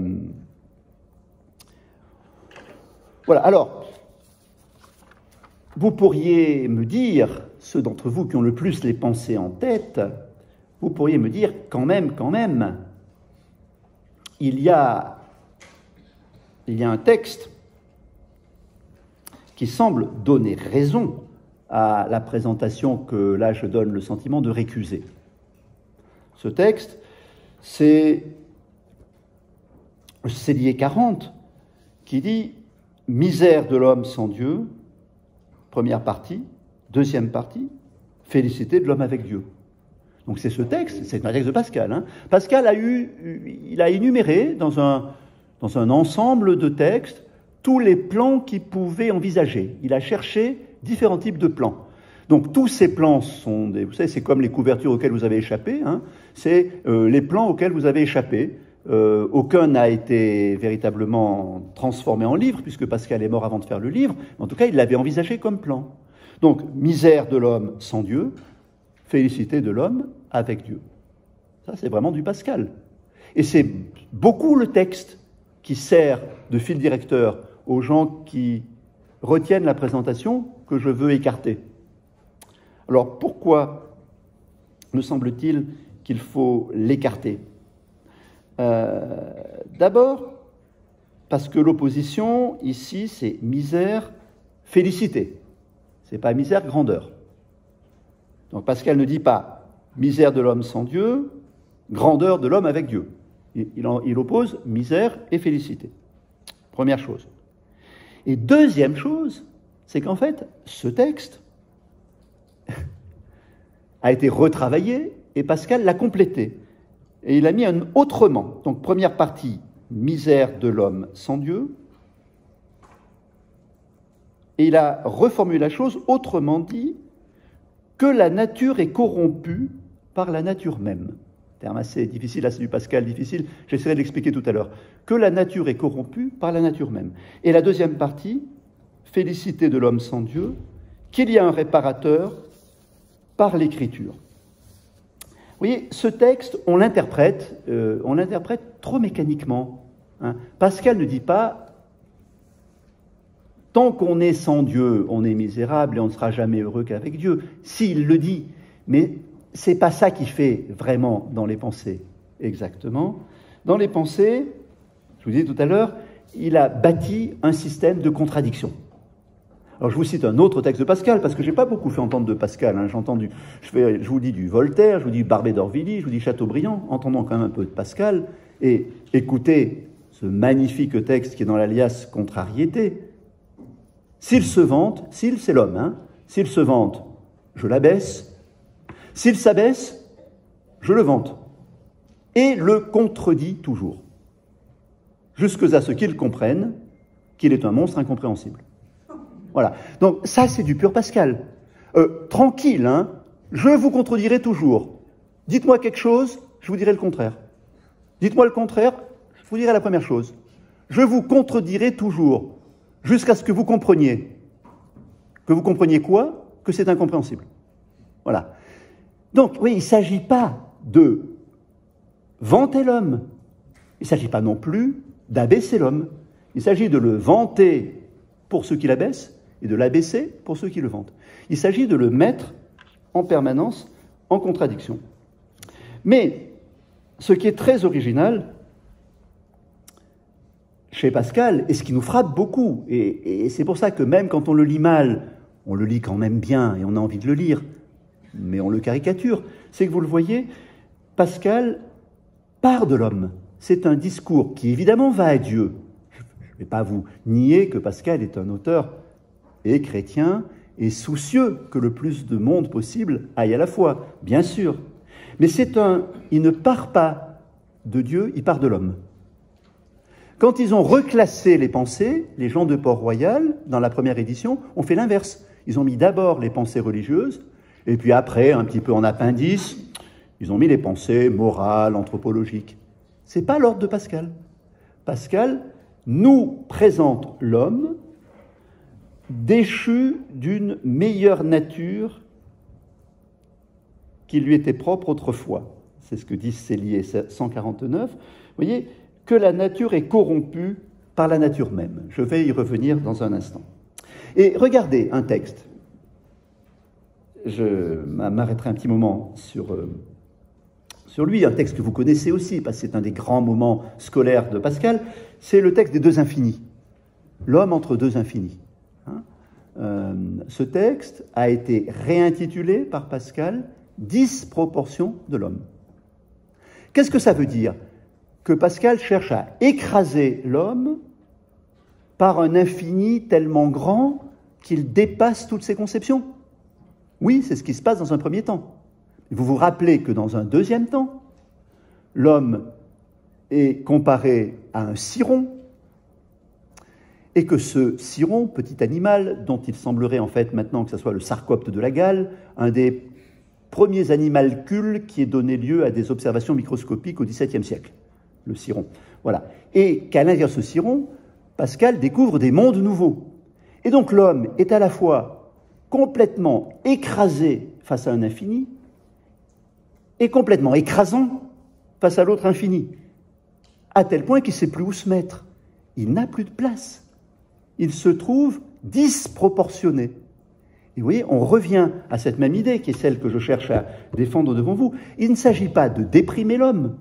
alors, vous pourriez me dire, ceux d'entre vous qui ont le plus les pensées en tête, vous pourriez me dire, quand même, il y a un texte qui semble donner raison à la présentation que là je donne le sentiment de récuser. Ce texte, c'est Célier 40 qui dit « Misère de l'homme sans Dieu », première partie, deuxième partie, « Félicité de l'homme avec Dieu ». Donc c'est ce texte, c'est un texte de Pascal. Hein. Pascal il a énuméré dans un ensemble de textes tous les plans qu'il pouvait envisager. Il a cherché différents types de plans. Donc tous ces plans sont vous savez, c'est comme les couvertures auxquelles vous avez échappé. Hein. C'est les plans auxquels vous avez échappé. Aucun n'a été véritablement transformé en livre, puisque Pascal est mort avant de faire le livre. En tout cas, il l'avait envisagé comme plan. Donc, misère de l'homme sans Dieu, félicité de l'homme avec Dieu. Ça, c'est vraiment du Pascal. Et c'est beaucoup le texte qui sert de fil directeur aux gens qui retiennent la présentation que je veux écarter. Alors, pourquoi me semble-t-il qu'il faut l'écarter ? D'abord, parce que l'opposition, ici, c'est misère, félicité. C'est pas misère, grandeur. Donc Pascal ne dit pas misère de l'homme sans Dieu, grandeur de l'homme avec Dieu. Il oppose misère et félicité. Première chose. Et deuxième chose, c'est qu'en fait, ce texte a été retravaillé et Pascal l'a complété. Et il a mis un autrement. Donc, première partie, misère de l'homme sans Dieu. Et il a reformulé la chose autrement dit, que la nature est corrompue par la nature même. Terme assez difficile, là c'est du Pascal difficile, j'essaierai de l'expliquer tout à l'heure. Que la nature est corrompue par la nature même. Et la deuxième partie, félicité de l'homme sans Dieu, qu'il y a un réparateur par l'écriture. Vous voyez, ce texte, on l'interprète trop mécaniquement. Hein. Pascal ne dit pas « tant qu'on est sans Dieu, on est misérable et on ne sera jamais heureux qu'avec Dieu ». Si, il le dit, mais ce n'est pas ça qu'il fait vraiment dans les pensées, exactement. Dans les pensées, je vous disais tout à l'heure, il a bâti un système de contradictions. Alors je vous cite un autre texte de Pascal, parce que je n'ai pas beaucoup fait entendre de Pascal. Hein. Je vous dis du Voltaire, je vous dis Barbé d'Aurevilly, je vous dis Chateaubriand, entendons quand même un peu de Pascal, et écoutez ce magnifique texte qui est dans l'alias Contrariété. S'il se vante, s'il c'est l'homme, hein, s'il se vante, je l'abaisse, s'il s'abaisse, je le vante, et le contredit toujours, jusqu'à ce qu'il comprenne qu'il est un monstre incompréhensible. Voilà. Donc ça, c'est du pur Pascal. Tranquille, hein. Je vous contredirai toujours. Dites-moi quelque chose, je vous dirai le contraire. Dites-moi le contraire, je vous dirai la première chose. Je vous contredirai toujours, jusqu'à ce que vous compreniez. Que vous compreniez quoi ? Que c'est incompréhensible. Voilà. Donc, oui, il ne s'agit pas de vanter l'homme. Il ne s'agit pas non plus d'abaisser l'homme. Il s'agit de le vanter pour ceux qui l'abaissent, et de l'abaisser pour ceux qui le vantent. Il s'agit de le mettre en permanence en contradiction. Mais ce qui est très original chez Pascal, et ce qui nous frappe beaucoup, et c'est pour ça que même quand on le lit mal, on le lit quand même bien et on a envie de le lire, mais on le caricature, c'est que vous le voyez, Pascal part de l'homme. C'est un discours qui évidemment va à Dieu. Je ne vais pas vous nier que Pascal est un auteur et chrétien et soucieux que le plus de monde possible aille à la foi, bien sûr. Mais il ne part pas de Dieu, il part de l'homme. Quand ils ont reclassé les pensées, les gens de Port-Royal, dans la première édition, ont fait l'inverse. Ils ont mis d'abord les pensées religieuses, et puis après, un petit peu en appendice, ils ont mis les pensées morales, anthropologiques. Ce n'est pas l'ordre de Pascal. Pascal nous présente l'homme déchu d'une meilleure nature qui lui était propre autrefois. C'est ce que dit Célier 149. Vous voyez, que la nature est corrompue par la nature même. Je vais y revenir dans un instant. Et regardez un texte. Je m'arrêterai un petit moment sur lui, un texte que vous connaissez aussi, parce que c'est un des grands moments scolaires de Pascal, c'est le texte des deux infinis. L'homme entre deux infinis. Ce texte a été réintitulé par Pascal « Disproportion de l'homme ». Qu'est-ce que ça veut dire ? Que Pascal cherche à écraser l'homme par un infini tellement grand qu'il dépasse toutes ses conceptions. Oui, c'est ce qui se passe dans un premier temps. Vous vous rappelez que dans un deuxième temps, l'homme est comparé à un ciron, et que ce ciron, petit animal, dont il semblerait en fait maintenant que ce soit le sarcopte de la Galle, un des premiers animalcules qui ait donné lieu à des observations microscopiques au XVIIe siècle, le ciron. Voilà. Et qu'à l'intérieur de ce ciron, Pascal découvre des mondes nouveaux. Et donc l'homme est à la fois complètement écrasé face à un infini et complètement écrasant face à l'autre infini, à tel point qu'il ne sait plus où se mettre. Il n'a plus de place. Il se trouve disproportionné. Et vous voyez, on revient à cette même idée qui est celle que je cherche à défendre devant vous. Il ne s'agit pas de déprimer l'homme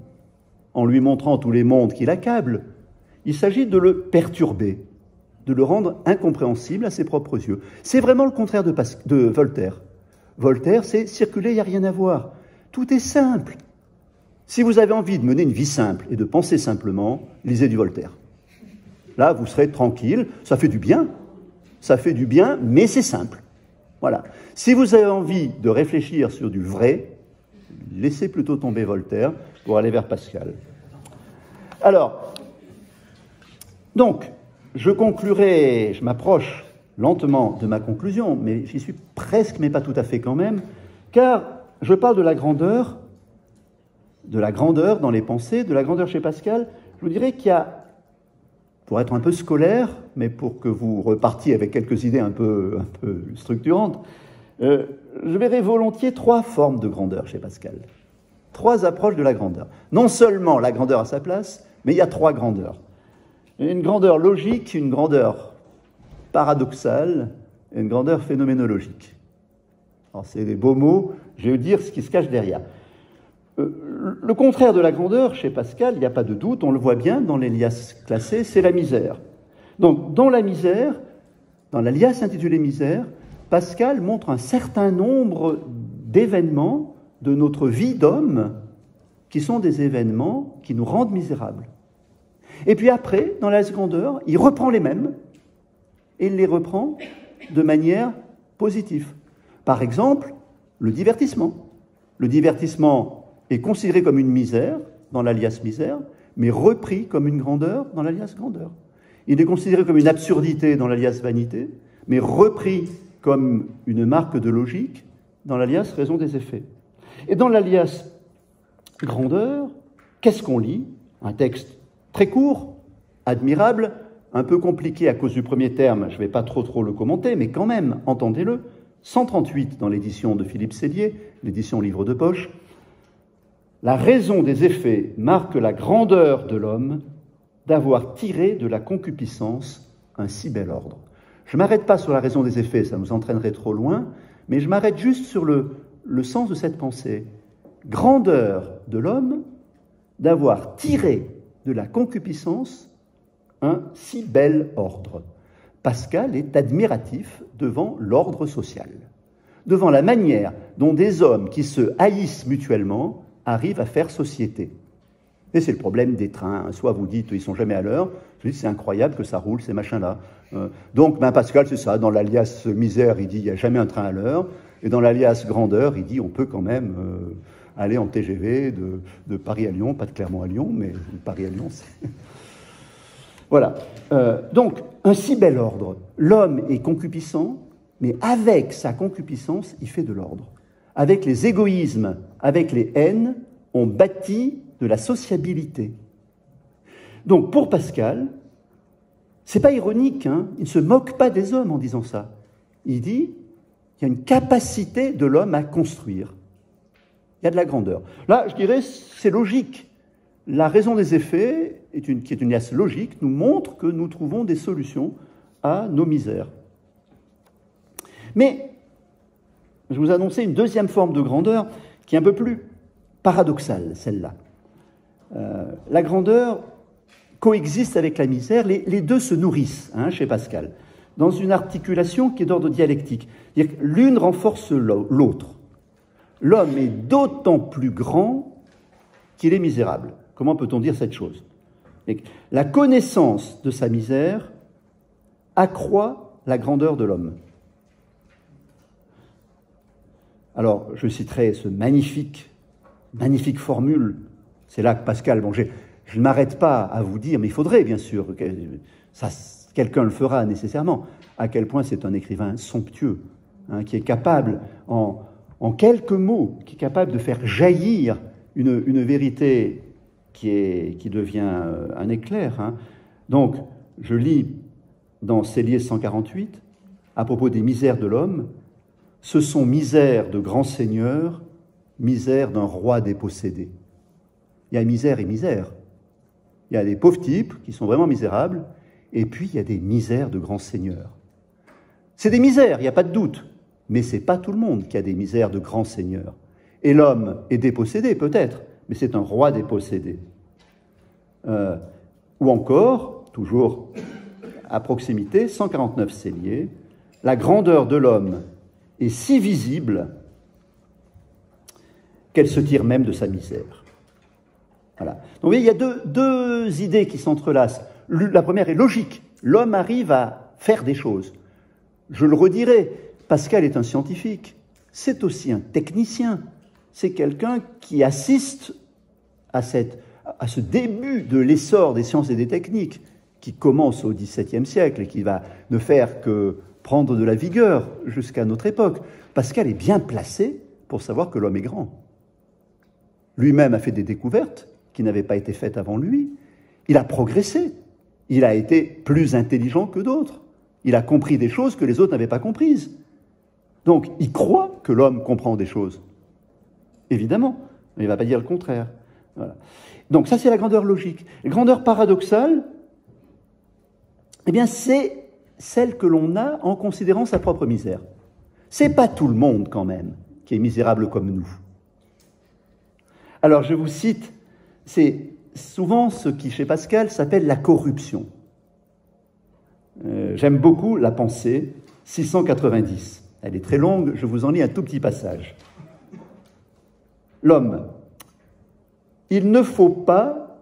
en lui montrant tous les mondes qui l'accablent. Il s'agit de le perturber, de le rendre incompréhensible à ses propres yeux. C'est vraiment le contraire de Voltaire. Voltaire, c'est circuler, il n'y a rien à voir. Tout est simple. Si vous avez envie de mener une vie simple et de penser simplement, lisez du Voltaire. Là, vous serez tranquille, ça fait du bien, mais c'est simple. Voilà. Si vous avez envie de réfléchir sur du vrai, laissez plutôt tomber Voltaire pour aller vers Pascal. Alors, donc, je conclurai, je m'approche lentement de ma conclusion, mais j'y suis presque, mais pas tout à fait quand même, car je parle de la grandeur dans les pensées, de la grandeur chez Pascal. Je vous dirais qu'il y a, pour être un peu scolaire, mais pour que vous repartiez avec quelques idées un peu structurantes, je verrai volontiers trois formes de grandeur chez Pascal. Trois approches de la grandeur. Non seulement la grandeur à sa place, mais il y a trois grandeurs. Une grandeur logique, une grandeur paradoxale et une grandeur phénoménologique. Alors c'est des beaux mots, je vais vous dire ce qui se cache derrière. Le contraire de la grandeur, chez Pascal, il n'y a pas de doute, on le voit bien dans l'Elias classé, c'est la misère. Donc, dans la misère, dans l'Elias intitulé Misère, Pascal montre un certain nombre d'événements de notre vie d'homme qui sont des événements qui nous rendent misérables. Et puis après, dans la grandeur, il reprend les mêmes et il les reprend de manière positive. Par exemple, le divertissement. Le divertissement est considéré comme une misère dans l'alias misère, mais repris comme une grandeur dans l'alias grandeur. Il est considéré comme une absurdité dans l'alias vanité, mais repris comme une marque de logique dans l'alias raison des effets. Et dans l'alias grandeur, qu'est-ce qu'on lit ? Un texte très court, admirable, un peu compliqué à cause du premier terme, je ne vais pas trop le commenter, mais quand même, entendez-le, 138 dans l'édition de Philippe Célier, l'édition livre de poche. La raison des effets marque la grandeur de l'homme d'avoir tiré de la concupiscence un si bel ordre. Je ne m'arrête pas sur la raison des effets, ça nous entraînerait trop loin, mais je m'arrête juste sur le sens de cette pensée. Grandeur de l'homme d'avoir tiré de la concupiscence un si bel ordre. Pascal est admiratif devant l'ordre social, devant la manière dont des hommes qui se haïssent mutuellement arrivent à faire société. Et c'est le problème des trains. Soit vous dites ils sont jamais à l'heure, je dis c'est incroyable que ça roule ces machins-là. Donc Pascal, c'est ça, dans l'alias misère, il dit il n'y a jamais un train à l'heure, et dans l'alias grandeur, il dit on peut quand même aller en TGV de Paris à Lyon, pas de Clermont à Lyon, mais Paris à Lyon, c'est... Voilà. Donc, un si bel ordre. L'homme est concupiscent, mais avec sa concupiscence, il fait de l'ordre. Avec les égoïsmes, avec les haines, on bâtit de la sociabilité. Donc, pour Pascal, c'est pas ironique, hein, il ne se moque pas des hommes en disant ça. Il dit, il y a une capacité de l'homme à construire. Il y a de la grandeur. Là, je dirais, c'est logique. La raison des effets, qui est une liasse logique, nous montre que nous trouvons des solutions à nos misères. Mais, je vous annonçais une deuxième forme de grandeur qui est un peu plus paradoxale, celle-là. La grandeur coexiste avec la misère, les deux se nourrissent, hein, chez Pascal, dans une articulation qui est d'ordre dialectique. C'est-à-dire que l'une renforce l'autre. L'homme est d'autant plus grand qu'il est misérable. Comment peut-on dire cette chose? La connaissance de sa misère accroît la grandeur de l'homme. Alors, je citerai ce magnifique formule. C'est là que Pascal, bon, je ne m'arrête pas à vous dire, mais il faudrait bien sûr, quelqu'un le fera nécessairement, à quel point c'est un écrivain somptueux, hein, qui est capable, en quelques mots, qui est capable de faire jaillir une vérité qui devient un éclair. Hein. Donc, je lis dans Célier 148, à propos des misères de l'homme, ce sont misères de grands seigneurs, misères d'un roi dépossédé. Il y a misère et misère. Il y a des pauvres types qui sont vraiment misérables, et puis il y a des misères de grands seigneurs. C'est des misères, il n'y a pas de doute, mais ce n'est pas tout le monde qui a des misères de grands seigneurs. Et l'homme est dépossédé, peut-être, mais c'est un roi dépossédé. Ou encore, toujours à proximité, 149 Célier, la grandeur de l'homme est si visible qu'elle se tire même de sa misère. Voilà. Donc vous voyez, il y a deux idées qui s'entrelacent. La première est logique. L'homme arrive à faire des choses. Je le redirai, Pascal est un scientifique, c'est aussi un technicien. C'est quelqu'un qui assiste à ce début de l'essor des sciences et des techniques qui commence au XVIIe siècle et qui va ne faire que prendre de la vigueur jusqu'à notre époque. Pascal est bien placé pour savoir que l'homme est grand. Lui-même a fait des découvertes qui n'avaient pas été faites avant lui. Il a progressé. Il a été plus intelligent que d'autres. Il a compris des choses que les autres n'avaient pas comprises. Donc, il croit que l'homme comprend des choses. Évidemment, mais il ne va pas dire le contraire. Voilà. Donc ça, c'est la grandeur logique. La grandeur paradoxale, eh bien, c'est celle que l'on a en considérant sa propre misère. C'est pas tout le monde, quand même, qui est misérable comme nous. Alors, je vous cite, c'est souvent ce qui, chez Pascal, s'appelle la corruption. J'aime beaucoup la pensée 690. Elle est très longue, je vous en lis un tout petit passage. L'homme, il ne faut pas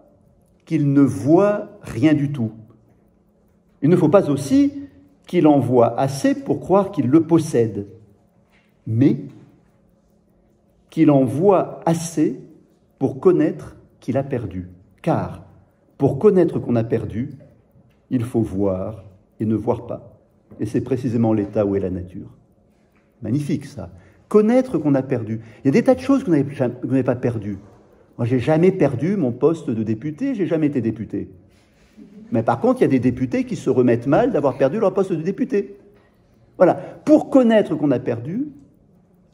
qu'il ne voie rien du tout. Il ne faut pas aussi qu'il en voie assez pour croire qu'il le possède, mais qu'il en voie assez pour connaître qu'il a perdu. Car, pour connaître qu'on a perdu, il faut voir et ne voir pas. Et c'est précisément l'état où est la nature. Magnifique, ça. Connaître qu'on a perdu. Il y a des tas de choses que vous n'avez pas perdues. Moi, j'ai jamais perdu mon poste de député, j'ai jamais été député. Mais par contre, il y a des députés qui se remettent mal d'avoir perdu leur poste de député. Voilà. Pour connaître qu'on a perdu,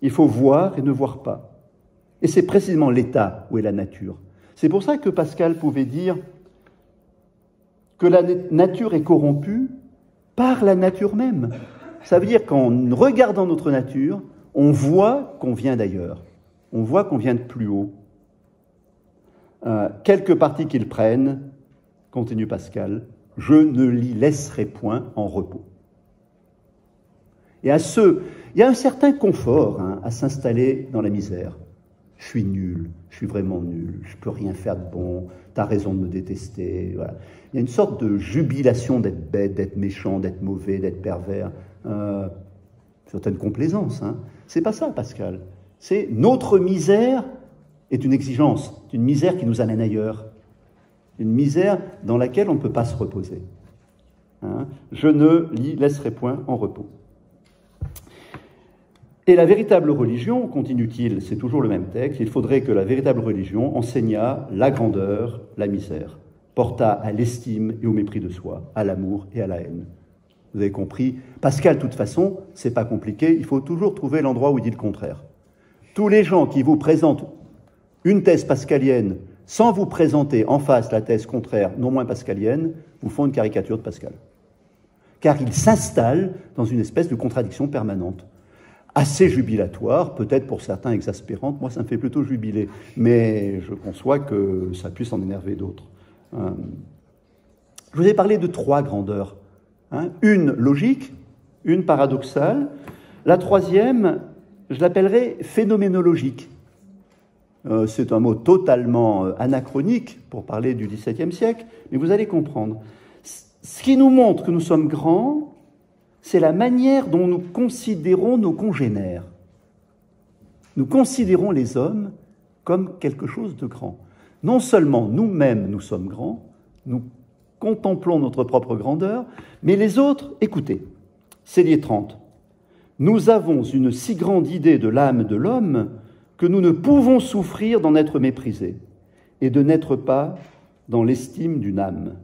il faut voir et ne voir pas. Et c'est précisément l'état où est la nature. C'est pour ça que Pascal pouvait dire que la nature est corrompue par la nature même. Ça veut dire qu'en regardant notre nature, on voit qu'on vient d'ailleurs. On voit qu'on vient de plus haut. Quelques parties qu'ils prennent, continue Pascal, je ne l'y laisserai point en repos. Et il y a un certain confort à s'installer dans la misère. Je suis nul, je suis vraiment nul, je ne peux rien faire de bon, tu as raison de me détester. Voilà. Il y a une sorte de jubilation d'être bête, d'être méchant, d'être mauvais, d'être pervers. Certaine complaisance. Hein. C'est pas ça, Pascal. C'est notre misère est une exigence, une misère qui nous amène ailleurs. Une misère dans laquelle on ne peut pas se reposer. Hein. Je ne l'y laisserai point en repos. Et la véritable religion, continue-t-il, c'est toujours le même texte, il faudrait que la véritable religion enseignât la grandeur, la misère, portât à l'estime et au mépris de soi, à l'amour et à la haine. Vous avez compris, Pascal, de toute façon, c'est pas compliqué, il faut toujours trouver l'endroit où il dit le contraire. Tous les gens qui vous présentent une thèse pascalienne sans vous présenter en face la thèse contraire, non moins pascalienne, vous font une caricature de Pascal. Car il s'installe dans une espèce de contradiction permanente. Assez jubilatoire, peut-être pour certains exaspérante, moi ça me fait plutôt jubiler, mais je conçois que ça puisse en énerver d'autres. Je vous ai parlé de 3 grandeurs. Hein. Une logique, une paradoxale, la troisième, je l'appellerais phénoménologique. C'est un mot totalement anachronique pour parler du XVIIe siècle, mais vous allez comprendre. Ce qui nous montre que nous sommes grands, c'est la manière dont nous considérons nos congénères. Nous considérons les hommes comme quelque chose de grand. Non seulement nous-mêmes nous sommes grands, nous contemplons notre propre grandeur, mais les autres, écoutez, Célier 30, nous avons une si grande idée de l'âme de l'homme que nous ne pouvons souffrir d'en être méprisés et de n'être pas dans l'estime d'une âme.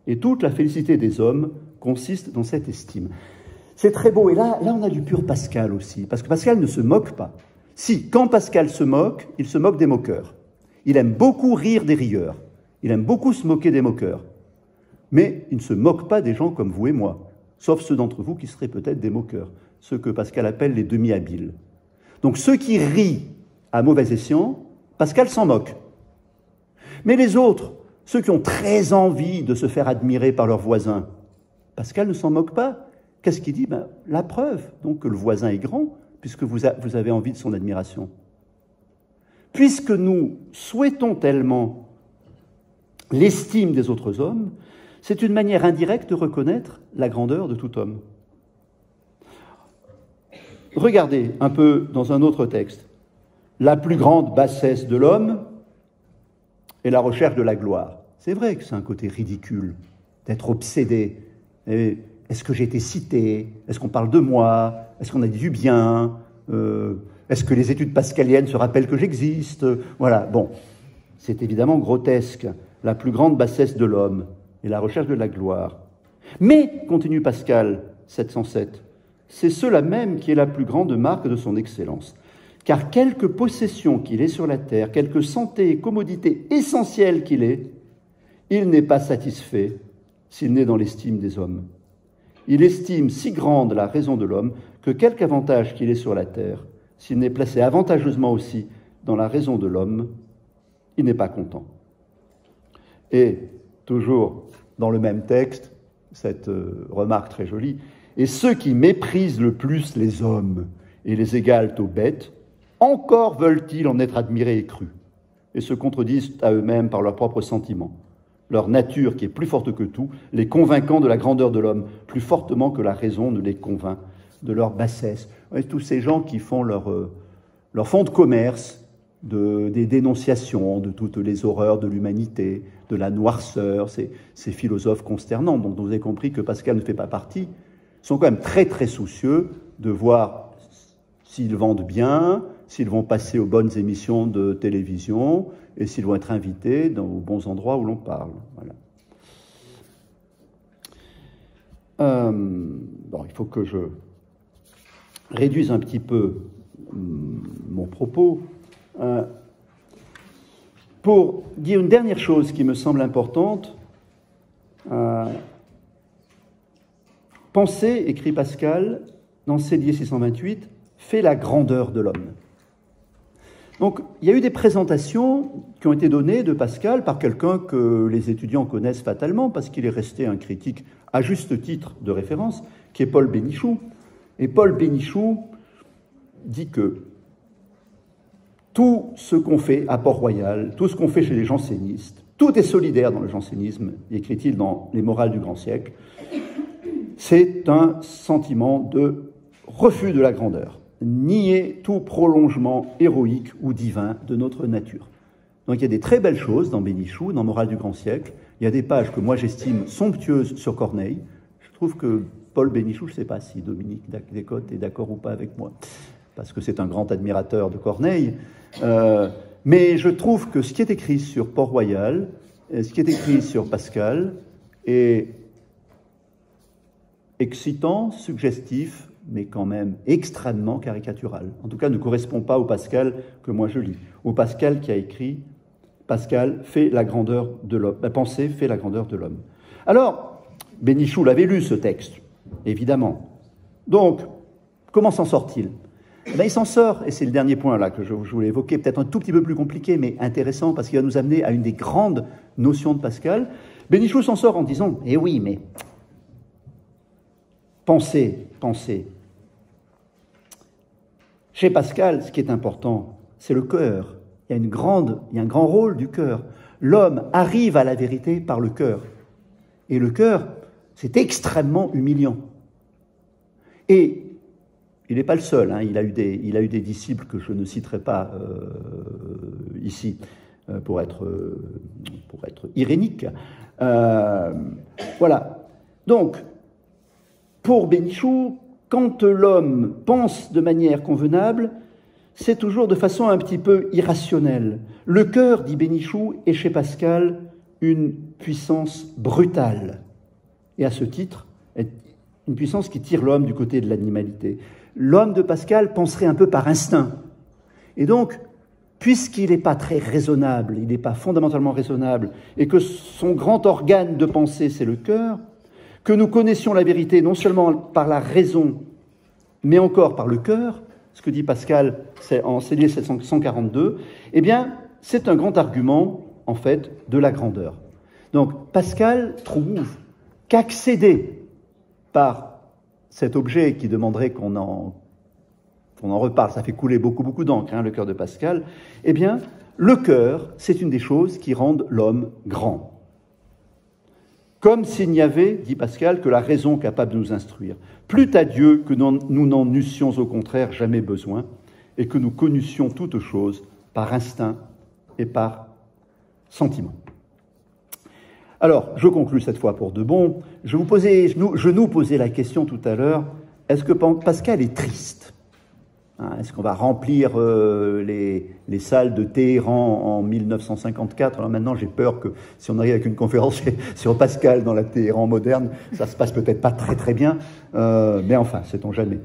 Et toute la félicité des hommes consiste dans cette estime. C'est très beau. Et là, on a du pur Pascal aussi, parce que Pascal ne se moque pas. Si, quand Pascal se moque, il se moque des moqueurs. Il aime beaucoup rire des rieurs. Il aime beaucoup se moquer des moqueurs. Mais il ne se moque pas des gens comme vous et moi, sauf ceux d'entre vous qui seraient peut-être des moqueurs, ceux que Pascal appelle les demi-habiles. Donc ceux qui rient à mauvais escient, Pascal s'en moque. Mais les autres, ceux qui ont très envie de se faire admirer par leurs voisins, Pascal ne s'en moque pas. Qu'est-ce qu'il dit? La preuve, donc, que le voisin est grand, puisque vous avez envie de son admiration. Puisque nous souhaitons tellement l'estime des autres hommes, c'est une manière indirecte de reconnaître la grandeur de tout homme. Regardez un peu dans un autre texte. La plus grande bassesse de l'homme est la recherche de la gloire. C'est vrai que c'est un côté ridicule d'être obsédé. Et est-ce que j'ai été cité? Est-ce qu'on parle de moi? Est-ce qu'on a dit du bien? Est-ce que les études pascaliennes se rappellent que j'existe? Voilà, bon, c'est évidemment grotesque. La plus grande bassesse de l'homme est la recherche de la gloire. Mais, continue Pascal 707, c'est cela même qui est la plus grande marque de son excellence. Car quelque possession qu'il ait sur la terre, quelque santé et commodité essentielle qu'il ait, il n'est pas satisfait s'il n'est dans l'estime des hommes. Il estime si grande la raison de l'homme que quelque avantage qu'il ait sur la terre, s'il n'est placé avantageusement aussi dans la raison de l'homme, il n'est pas content. Et toujours dans le même texte, cette remarque très jolie, et ceux qui méprisent le plus les hommes et les égalent aux bêtes, encore veulent-ils en être admirés et crus, et se contredisent à eux-mêmes par leurs propres sentiments. Leur nature, qui est plus forte que tout, les convainquant de la grandeur de l'homme, plus fortement que la raison ne les convainc de leur bassesse. Et tous ces gens qui font leur fonds de commerce des dénonciations de toutes les horreurs de l'humanité, de la noirceur, ces philosophes consternants, dont vous avez compris que Pascal ne fait pas partie, sont quand même très très soucieux de voir s'ils vendent bien, s'ils vont passer aux bonnes émissions de télévision et s'ils vont être invités aux bons endroits où l'on parle. Voilà. Bon, il faut que je réduise un petit peu mon propos pour dire une dernière chose qui me semble importante. Penser, écrit Pascal, dans Célier 628, fait la grandeur de l'homme. Donc, il y a eu des présentations qui ont été données de Pascal par quelqu'un que les étudiants connaissent fatalement, parce qu'il est resté un critique à juste titre de référence, qui est Paul Bénichou. Et Paul Bénichou dit que tout ce qu'on fait à Port-Royal, tout ce qu'on fait chez les jansénistes, tout est solidaire dans le jansénisme, écrit-il dans Les Morales du grand siècle. C'est un sentiment de refus de la grandeur, nier tout prolongement héroïque ou divin de notre nature. Donc il y a des très belles choses dans Bénichou, dans Morales du grand siècle. Il y a des pages que moi j'estime somptueuses sur Corneille. Je trouve que Paul Bénichou, je ne sais pas si Dominique Descottes est d'accord ou pas avec moi, parce que c'est un grand admirateur de Corneille. Mais je trouve que ce qui est écrit sur Port-Royal, ce qui est écrit sur Pascal, est excitant, suggestif, mais quand même extrêmement caricatural. En tout cas, ne correspond pas au Pascal que moi je lis. Au Pascal qui a écrit « Pascal fait la grandeur de l'homme ». La pensée fait la grandeur de l'homme. Alors, Bénichou l'avait lu, ce texte, évidemment. Donc, comment s'en sort-il ? Ben, il s'en sort, et c'est le dernier point là que je voulais évoquer, peut-être un tout petit peu plus compliqué, mais intéressant, parce qu'il va nous amener à une des grandes notions de Pascal. Bénichou s'en sort en disant « Eh oui, mais pensez. Chez Pascal, ce qui est important, c'est le cœur. Il y a un grand rôle du cœur. L'homme arrive à la vérité par le cœur. Et le cœur, c'est extrêmement humiliant. Et il n'est pas le seul, hein. Il a eu des disciples que je ne citerai pas ici pour être irénique. Voilà. Donc, pour Bénichou, quand l'homme pense de manière convenable, c'est toujours de façon un petit peu irrationnelle. Le cœur, dit Bénichou, est chez Pascal une puissance brutale. Et à ce titre, une puissance qui tire l'homme du côté de l'animalité. L'homme de Pascal penserait un peu par instinct. Et donc, puisqu'il n'est pas très raisonnable, il n'est pas fondamentalement raisonnable, et que son grand organe de pensée, c'est le cœur, que nous connaissions la vérité non seulement par la raison, mais encore par le cœur, ce que dit Pascal en Célier 742, eh bien, c'est un grand argument, en fait, de la grandeur. Donc, Pascal trouve qu'accéder par cet objet qui demanderait qu'on en reparle, ça fait couler beaucoup d'encre, hein, le cœur de Pascal, eh bien, le cœur, c'est une des choses qui rendent l'homme grand. Comme s'il n'y avait, dit Pascal, que la raison capable de nous instruire. Plût à Dieu que nous n'en eussions au contraire jamais besoin, et que nous connussions toutes choses par instinct et par sentiment. Alors, je conclus cette fois pour de bon. Je nous posais la question tout à l'heure, est-ce que Pascal est triste ? Est-ce qu'on va remplir les salles de Téhéran en 1954 ? Alors maintenant, j'ai peur que si on arrive avec une conférence sur Pascal dans la Téhéran moderne, ça se passe peut-être pas très bien, mais enfin, sait-on jamais.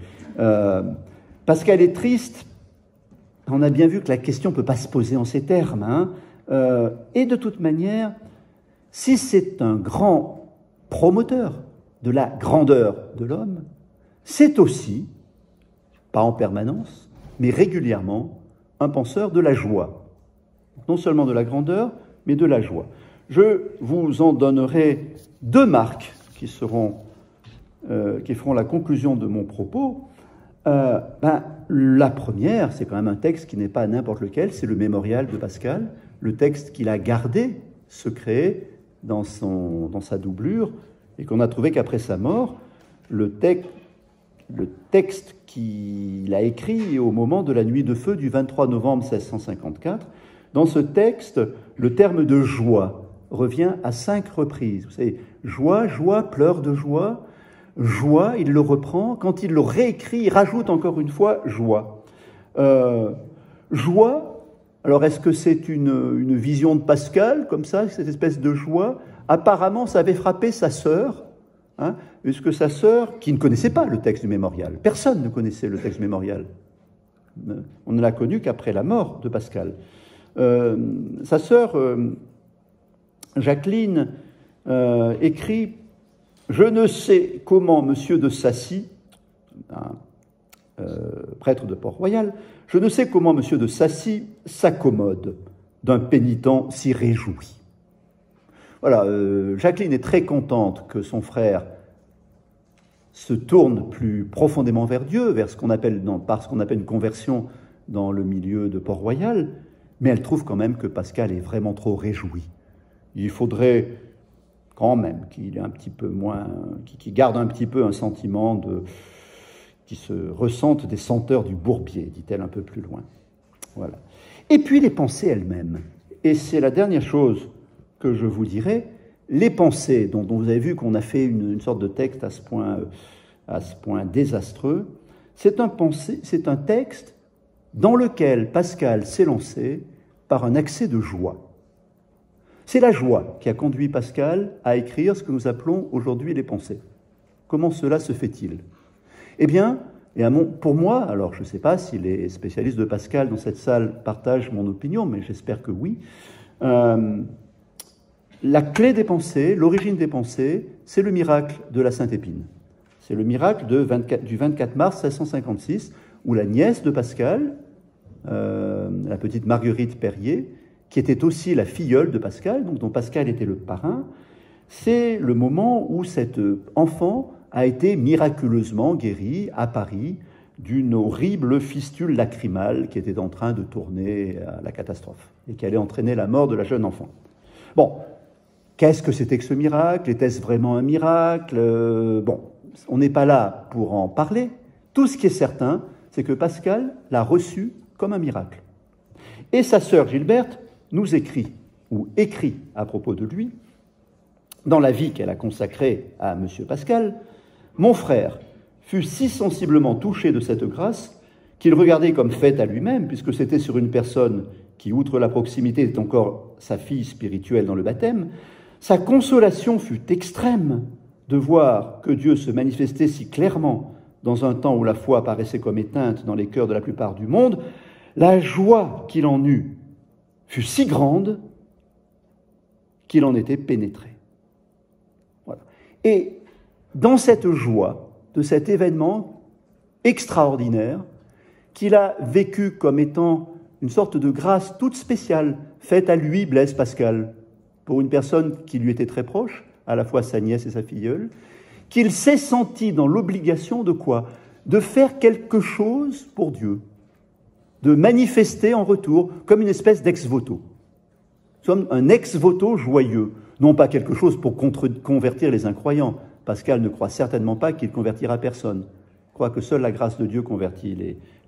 Pascal est triste. On a bien vu que la question ne peut pas se poser en ces termes. Hein, et de toute manière, si c'est un grand promoteur de la grandeur de l'homme, c'est aussi, pas en permanence, mais régulièrement, un penseur de la joie. Non seulement de la grandeur, mais de la joie. Je vous en donnerai deux marques qui feront la conclusion de mon propos. La première, c'est quand même un texte qui n'est pas n'importe lequel, c'est le mémorial de Pascal, le texte qu'il a gardé secret dans sa doublure, et qu'on a trouvé qu'après sa mort, le texte qu'il a écrit au moment de la nuit de feu du 23 novembre 1654. Dans ce texte, le terme de joie revient à 5 reprises. Vous savez, joie, pleurs de joie. Joie, il le reprend. Quand il le réécrit, il rajoute encore une fois joie. Joie, alors est-ce que c'est une vision de Pascal, comme ça, cette espèce de joie ? Apparemment, ça avait frappé sa sœur, puisque sa sœur, qui ne connaissait pas le texte du mémorial, personne ne connaissait le texte du mémorial, on ne l'a connu qu'après la mort de Pascal. Sa sœur, Jacqueline, écrit « Je ne sais comment Monsieur de Sacy, prêtre de Port-Royal, je ne sais comment Monsieur de Sacy s'accommode d'un pénitent si réjoui. » Voilà, Jacqueline est très contente que son frère se tourne plus profondément vers Dieu, vers par ce qu'on appelle une conversion dans le milieu de Port-Royal, mais elle trouve quand même que Pascal est vraiment trop réjoui. Il faudrait quand même qu'il ait un petit peu moins, qu'il garde un petit peu un sentiment qui se ressente des senteurs du bourbier, dit-elle un peu plus loin. Voilà. Et puis les pensées elles-mêmes. Et c'est la dernière chose que je vous dirai. Les pensées, dont vous avez vu qu'on a fait une sorte de texte à ce point désastreux, c'est un texte dans lequel Pascal s'est lancé par un accès de joie. C'est la joie qui a conduit Pascal à écrire ce que nous appelons aujourd'hui les pensées. Comment cela se fait-il ? Eh bien, pour moi, alors je ne sais pas si les spécialistes de Pascal dans cette salle partagent mon opinion, mais j'espère que oui, la clé des pensées, l'origine des pensées, c'est le miracle de la Sainte Épine. C'est le miracle du 24 mars 1656, où la nièce de Pascal, la petite Marguerite Perrier, qui était aussi la filleule de Pascal, donc dont Pascal était le parrain, c'est le moment où cet enfant a été miraculeusement guéri à Paris d'une horrible fistule lacrymale qui était en train de tourner à la catastrophe et qui allait entraîner la mort de la jeune enfant. Bon, qu'est-ce que c'était que ce miracle ? Était-ce vraiment un miracle ? Bon, on n'est pas là pour en parler. Tout ce qui est certain, c'est que Pascal l'a reçu comme un miracle. Et sa sœur Gilberte nous écrit à propos de lui, dans la vie qu'elle a consacrée à M. Pascal, « Mon frère fut si sensiblement touché de cette grâce qu'il regardait comme faite à lui-même, puisque c'était sur une personne qui, outre la proximité, était encore sa fille spirituelle dans le baptême, sa consolation fut extrême de voir que Dieu se manifestait si clairement dans un temps où la foi paraissait comme éteinte dans les cœurs de la plupart du monde. La joie qu'il en eut fut si grande qu'il en était pénétré. » Voilà. Et dans cette joie de cet événement extraordinaire, qu'il a vécu comme étant une sorte de grâce toute spéciale, faite à lui, Blaise Pascal, pour une personne qui lui était très proche, à la fois sa nièce et sa filleule, qu'il s'est senti dans l'obligation de quoi ? De faire quelque chose pour Dieu, de manifester en retour comme une espèce d'ex-voto. Nous sommes un ex-voto joyeux, non pas quelque chose pour convertir les incroyants. Pascal ne croit certainement pas qu'il convertira personne. Il croit que seule la grâce de Dieu convertit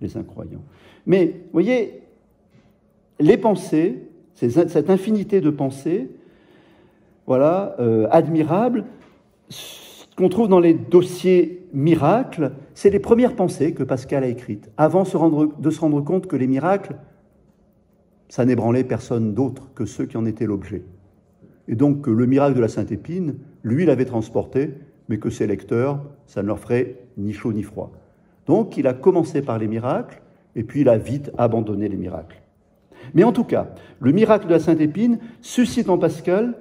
les incroyants. Mais, vous voyez, les pensées, cette infinité de pensées, voilà, admirables, qu'on trouve dans les dossiers miracles, c'est les premières pensées que Pascal a écrites, avant de se rendre compte que les miracles, ça n'ébranlait personne d'autre que ceux qui en étaient l'objet. Et donc que le miracle de la Sainte Épine, lui, l'avait transporté, mais que ses lecteurs, ça ne leur ferait ni chaud ni froid. Donc il a commencé par les miracles, et puis il a vite abandonné les miracles. Mais en tout cas, le miracle de la Sainte Épine suscite en Pascal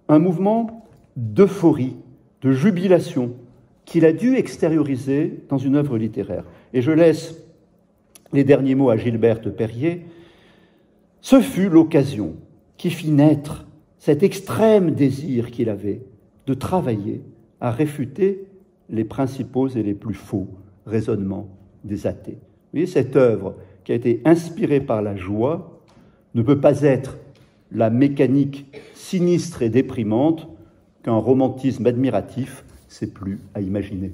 un mouvement d'euphorie, de jubilation, qu'il a dû extérioriser dans une œuvre littéraire. Et je laisse les derniers mots à Gilberte Perrier. Ce fut l'occasion qui fit naître cet extrême désir qu'il avait de travailler à réfuter les principaux et les plus faux raisonnements des athées. Vous voyez, cette œuvre qui a été inspirée par la joie ne peut pas être la mécanique sinistre et déprimante qu'un romantisme admiratif, c'est plus à imaginer.